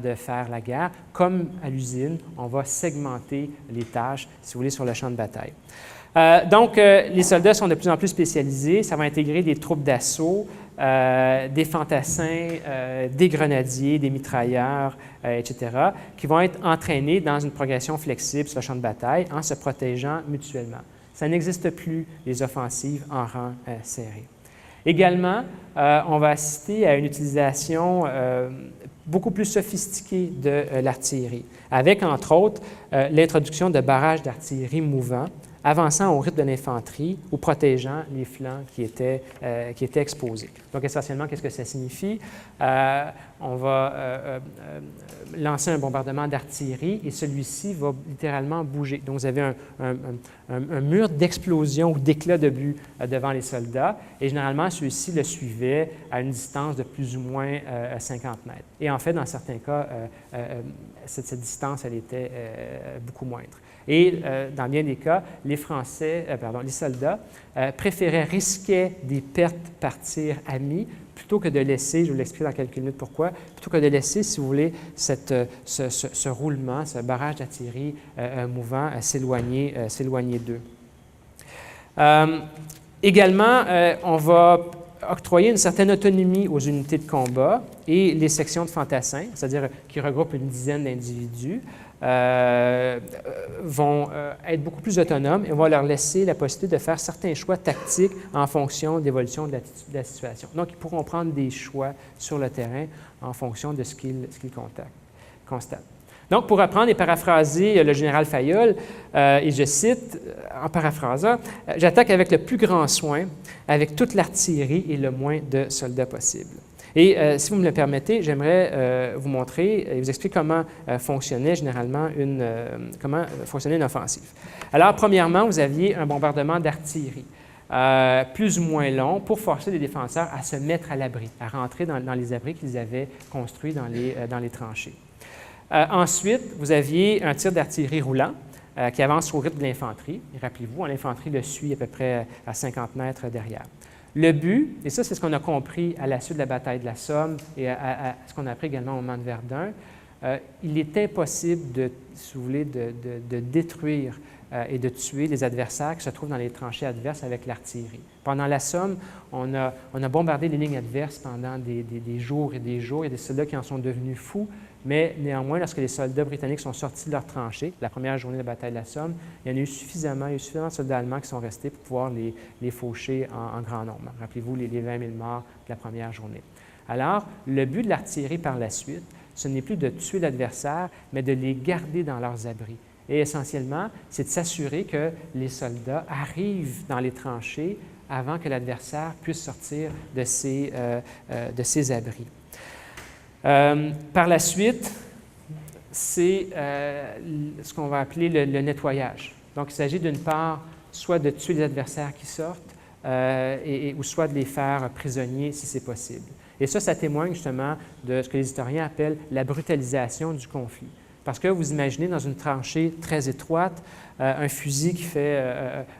Speaker 2: de faire la guerre. Comme à l'usine, on va segmenter les tâches, si vous voulez, sur le champ de bataille. Donc, les soldats sont de plus en plus spécialisés. Ça va intégrer des troupes d'assaut, des fantassins, des grenadiers, des mitrailleurs, etc., qui vont être entraînés dans une progression flexible sur le champ de bataille en se protégeant mutuellement. Ça n'existe plus, les offensives en rang serré. Également, on va assister à une utilisation beaucoup plus sophistiquée de l'artillerie, avec, entre autres, l'introduction de barrages d'artillerie mouvants, avançant au rythme de l'infanterie ou protégeant les flancs qui étaient exposés. Donc, essentiellement, qu'est-ce que ça signifie? On va lancer un bombardement d'artillerie et celui-ci va littéralement bouger. Donc, vous avez un mur d'explosion ou d'éclat de but devant les soldats et généralement, ceux-ci le suivaient à une distance de plus ou moins 50 mètres. Et en fait, dans certains cas, cette distance, elle était beaucoup moindre. Et dans bien des cas, les soldats risquaient des pertes par tir ami plutôt que de laisser, je vous l'explique dans quelques minutes pourquoi, plutôt que de laisser, si vous voulez, ce roulement, ce barrage d'artillerie mouvant s'éloigner d'eux. Également, on va octroyer une certaine autonomie aux unités de combat et les sections de fantassins, c'est-à-dire qui regroupent une dizaine d'individus, vont être beaucoup plus autonomes et on va leur laisser la possibilité de faire certains choix tactiques en fonction de l'évolution de la situation. Donc, ils pourront prendre des choix sur le terrain en fonction de ce qu'ils constatent. Donc, pour reprendre et paraphraser le général Fayolle, et je cite, en paraphrasant, « J'attaque avec le plus grand soin, avec toute l'artillerie et le moins de soldats possible. » Et si vous me le permettez, j'aimerais vous montrer et vous expliquer comment fonctionnait généralement une offensive. Alors, premièrement, vous aviez un bombardement d'artillerie, plus ou moins long, pour forcer les défenseurs à se mettre à l'abri, à rentrer dans les abris qu'ils avaient construits dans les tranchées. Ensuite, vous aviez un tir d'artillerie roulant qui avance au rythme de l'infanterie. Rappelez-vous, l'infanterie le suit à peu près à 50 mètres derrière. Le but, et ça c'est ce qu'on a compris à la suite de la bataille de la Somme et à ce qu'on a appris également au moment de Verdun, il est impossible si vous voulez, de détruire et de tuer les adversaires qui se trouvent dans les tranchées adverses avec l'artillerie. Pendant la Somme, on a bombardé les lignes adverses pendant des jours et des jours. Il y a des soldats qui en sont devenus fous, mais néanmoins, lorsque les soldats britanniques sont sortis de leurs tranchées, la première journée de la bataille de la Somme, il y en a eu suffisamment de soldats allemands qui sont restés pour pouvoir les faucher en grand nombre. Rappelez-vous les 20 000 morts de la première journée. Alors, le but de l'artillerie par la suite, ce n'est plus de tuer l'adversaire, mais de les garder dans leurs abris, Et essentiellement, c'est de s'assurer que les soldats arrivent dans les tranchées avant que l'adversaire puisse sortir de ses abris. Par la suite, c'est ce qu'on va appeler le nettoyage. Donc, il s'agit d'une part soit de tuer les adversaires qui sortent, ou soit de les faire prisonniers si c'est possible. Et ça témoigne justement de ce que les historiens appellent la brutalisation du conflit. Parce que vous imaginez dans une tranchée très étroite, un fusil qui fait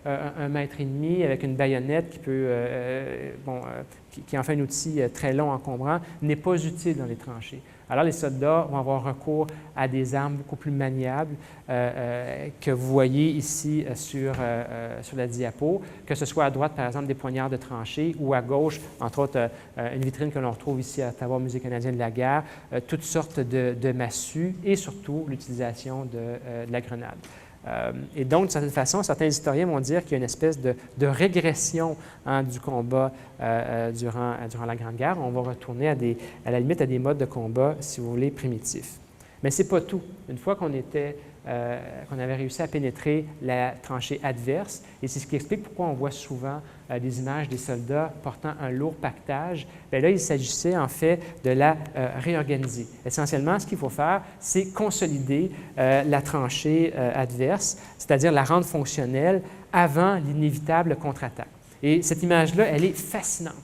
Speaker 2: 1,5 mètre avec une baïonnette qui est en fait un outil très long, encombrant, n'est pas utile dans les tranchées. Alors les soldats vont avoir recours à des armes beaucoup plus maniables que vous voyez ici sur la diapo, que ce soit à droite, par exemple, des poignards de tranchée, ou à gauche, entre autres, une vitrine que l'on retrouve ici à Ottawa, au Musée canadien de la guerre, toutes sortes de massues et surtout l'utilisation de la grenade. Et donc, d'une certaine façon, certains historiens vont dire qu'il y a une espèce de régression du combat durant la Grande Guerre. On va retourner à la limite à des modes de combat, si vous voulez, primitifs. Mais ce n'est pas tout. Une fois qu'on avait réussi à pénétrer la tranchée adverse, et c'est ce qui explique pourquoi on voit souvent des images des soldats portant un lourd pactage, bien là, il s'agissait en fait de la réorganiser. Essentiellement, ce qu'il faut faire, c'est consolider la tranchée adverse, c'est-à-dire la rendre fonctionnelle avant l'inévitable contre-attaque. Et cette image-là, elle est fascinante.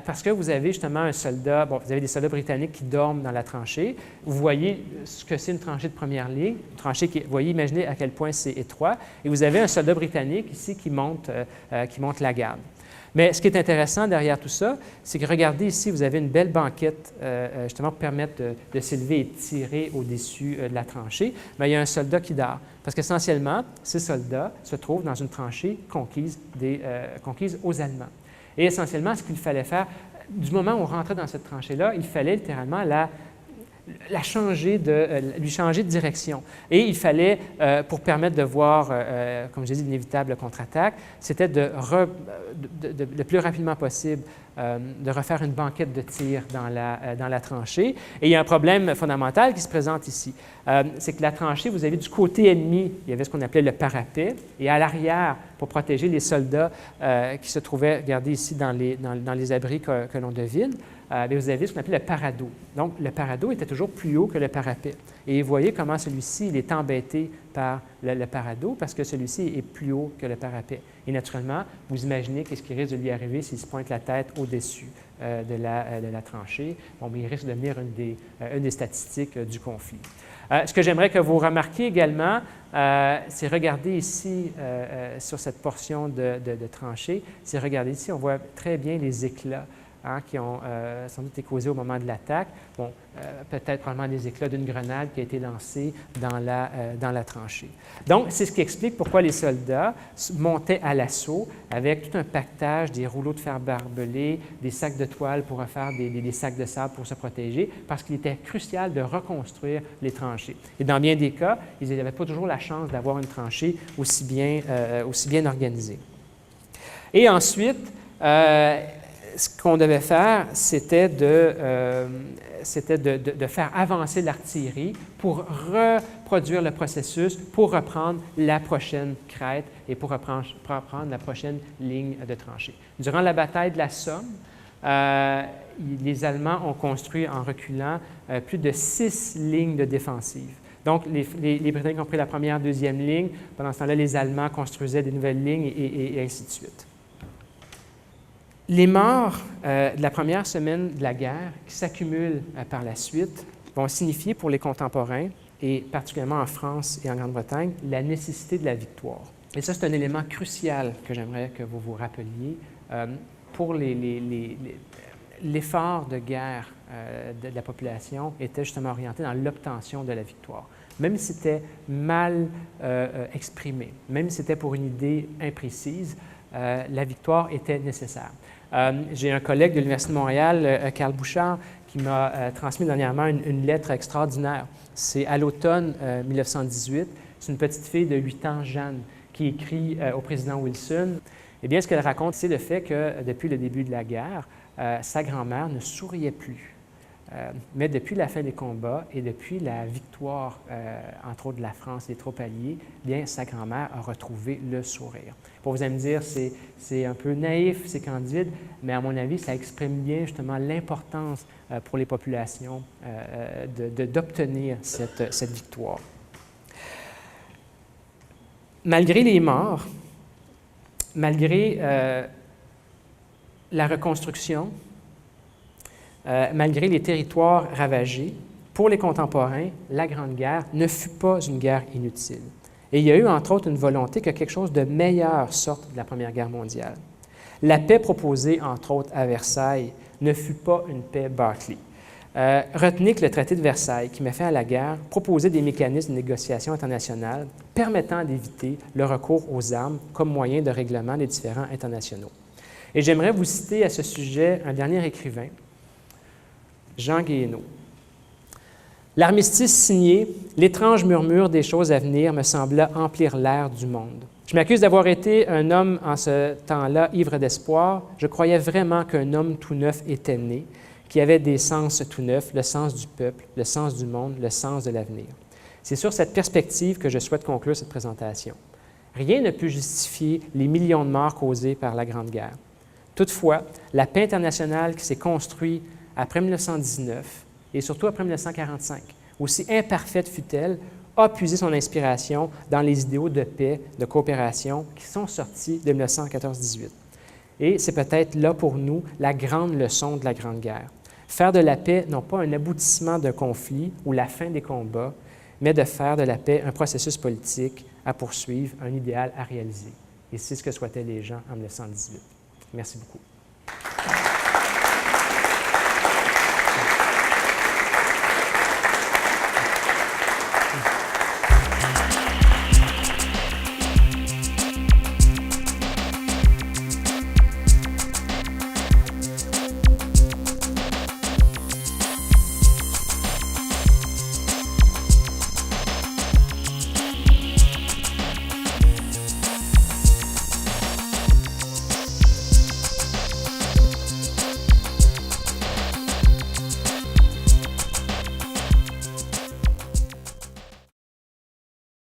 Speaker 2: Parce que vous avez justement un soldat, vous avez des soldats britanniques qui dorment dans la tranchée. Vous voyez ce que c'est une tranchée de première ligne, une tranchée qui, vous voyez, imaginez à quel point c'est étroit. Et vous avez un soldat britannique ici qui monte la garde. Mais ce qui est intéressant derrière tout ça, c'est que regardez ici, vous avez une belle banquette justement pour permettre de s'élever et de tirer au-dessus de la tranchée. Mais il y a un soldat qui dort. Parce qu'essentiellement, ces soldats se trouvent dans une tranchée conquise aux Allemands. Et essentiellement, ce qu'il fallait faire, du moment où on rentrait dans cette tranchée-là, il fallait littéralement lui changer de direction. Et il fallait, pour permettre de voir, comme je dis, l'inévitable contre-attaque, c'était le plus rapidement possible de refaire une banquette de tir dans la tranchée. Et il y a un problème fondamental qui se présente ici. C'est que la tranchée, vous avez du côté ennemi, il y avait ce qu'on appelait le parapet, et à l'arrière, pour protéger les soldats qui se trouvaient, regardez ici, dans les abris que l'on devine, vous avez ce qu'on appelle le paradeau. Donc, le paradeau était toujours plus haut que le parapet. Et vous voyez comment celui-ci, il est embêté par le paradeau parce que celui-ci est plus haut que le parapet. Et naturellement, vous imaginez qu'est-ce qui risque de lui arriver s'il se pointe la tête au-dessus de la tranchée. Bon, mais il risque de devenir une des statistiques du conflit. Ce que j'aimerais que vous remarquiez également, c'est regarder ici sur cette portion de tranchée, c'est regarder ici, on voit très bien les éclats qui ont sans doute été causés au moment de l'attaque. Bon, peut-être probablement des éclats d'une grenade qui a été lancée dans la tranchée. Donc, c'est ce qui explique pourquoi les soldats montaient à l'assaut avec tout un pactage, des rouleaux de fer barbelés, des sacs de toile pour refaire des sacs de sable pour se protéger, parce qu'il était crucial de reconstruire les tranchées. Et dans bien des cas, ils n'avaient pas toujours la chance d'avoir une tranchée aussi bien organisée. Et ensuite, ce qu'on devait faire, c'était de faire avancer l'artillerie pour reproduire le processus, pour reprendre la prochaine crête et pour reprendre la prochaine ligne de tranchée. Durant la bataille de la Somme, les Allemands ont construit en reculant plus de 6 lignes de défensive. Donc, les Britanniques ont pris la première, deuxième ligne. Pendant ce temps-là, les Allemands construisaient des nouvelles lignes et ainsi de suite. Les morts de la première semaine de la guerre, qui s'accumulent par la suite, vont signifier pour les contemporains, et particulièrement en France et en Grande-Bretagne, la nécessité de la victoire. Et ça, c'est un élément crucial que j'aimerais que vous vous rappeliez. Pour l'effort de guerre de la population était justement orienté dans l'obtention de la victoire. Même si c'était mal exprimé, même si c'était pour une idée imprécise, la victoire était nécessaire. J'ai un collègue de l'Université de Montréal, Carl Bouchard, qui m'a transmis dernièrement une lettre extraordinaire. C'est à l'automne 1918. C'est une petite fille de 8 ans, Jeanne, qui écrit au président Wilson. Eh bien, ce qu'elle raconte, c'est le fait que depuis le début de la guerre, sa grand-mère ne souriait plus. Mais depuis la fin des combats et depuis la victoire, entre autres de la France et des troupes alliées, bien, sa grand-mère a retrouvé le sourire. Pour vous allez me dire, c'est un peu naïf, c'est candide, mais à mon avis, ça exprime bien justement l'importance pour les populations d'obtenir cette victoire. Malgré les morts, malgré la reconstruction, malgré les territoires ravagés, pour les contemporains, la Grande Guerre ne fut pas une guerre inutile. Et il y a eu, entre autres, une volonté que quelque chose de meilleur sorte de la Première Guerre mondiale. La paix proposée, entre autres, à Versailles ne fut pas une paix bâclée. Retenez que le traité de Versailles, qui met fin à la guerre, proposait des mécanismes de négociation internationale permettant d'éviter le recours aux armes comme moyen de règlement des différends internationaux. Et j'aimerais vous citer à ce sujet un dernier écrivain, Jean Guéhenno. L'armistice signé, l'étrange murmure des choses à venir me sembla emplir l'air du monde. Je m'accuse d'avoir été un homme en ce temps-là ivre d'espoir. Je croyais vraiment qu'un homme tout neuf était né, qui avait des sens tout neufs, le sens du peuple, le sens du monde, le sens de l'avenir. C'est sur cette perspective que je souhaite conclure cette présentation. Rien ne peut justifier les millions de morts causés par la Grande Guerre. Toutefois, la paix internationale qui s'est construite après 1919 et surtout après 1945, aussi imparfaite fut-elle, a puisé son inspiration dans les idéaux de paix, de coopération qui sont sortis de 1914-18. Et c'est peut-être là pour nous la grande leçon de la Grande Guerre. Faire de la paix, non pas un aboutissement d'un conflit ou la fin des combats, mais de faire de la paix un processus politique à poursuivre, un idéal à réaliser. Et c'est ce que souhaitaient les gens en 1918. Merci beaucoup.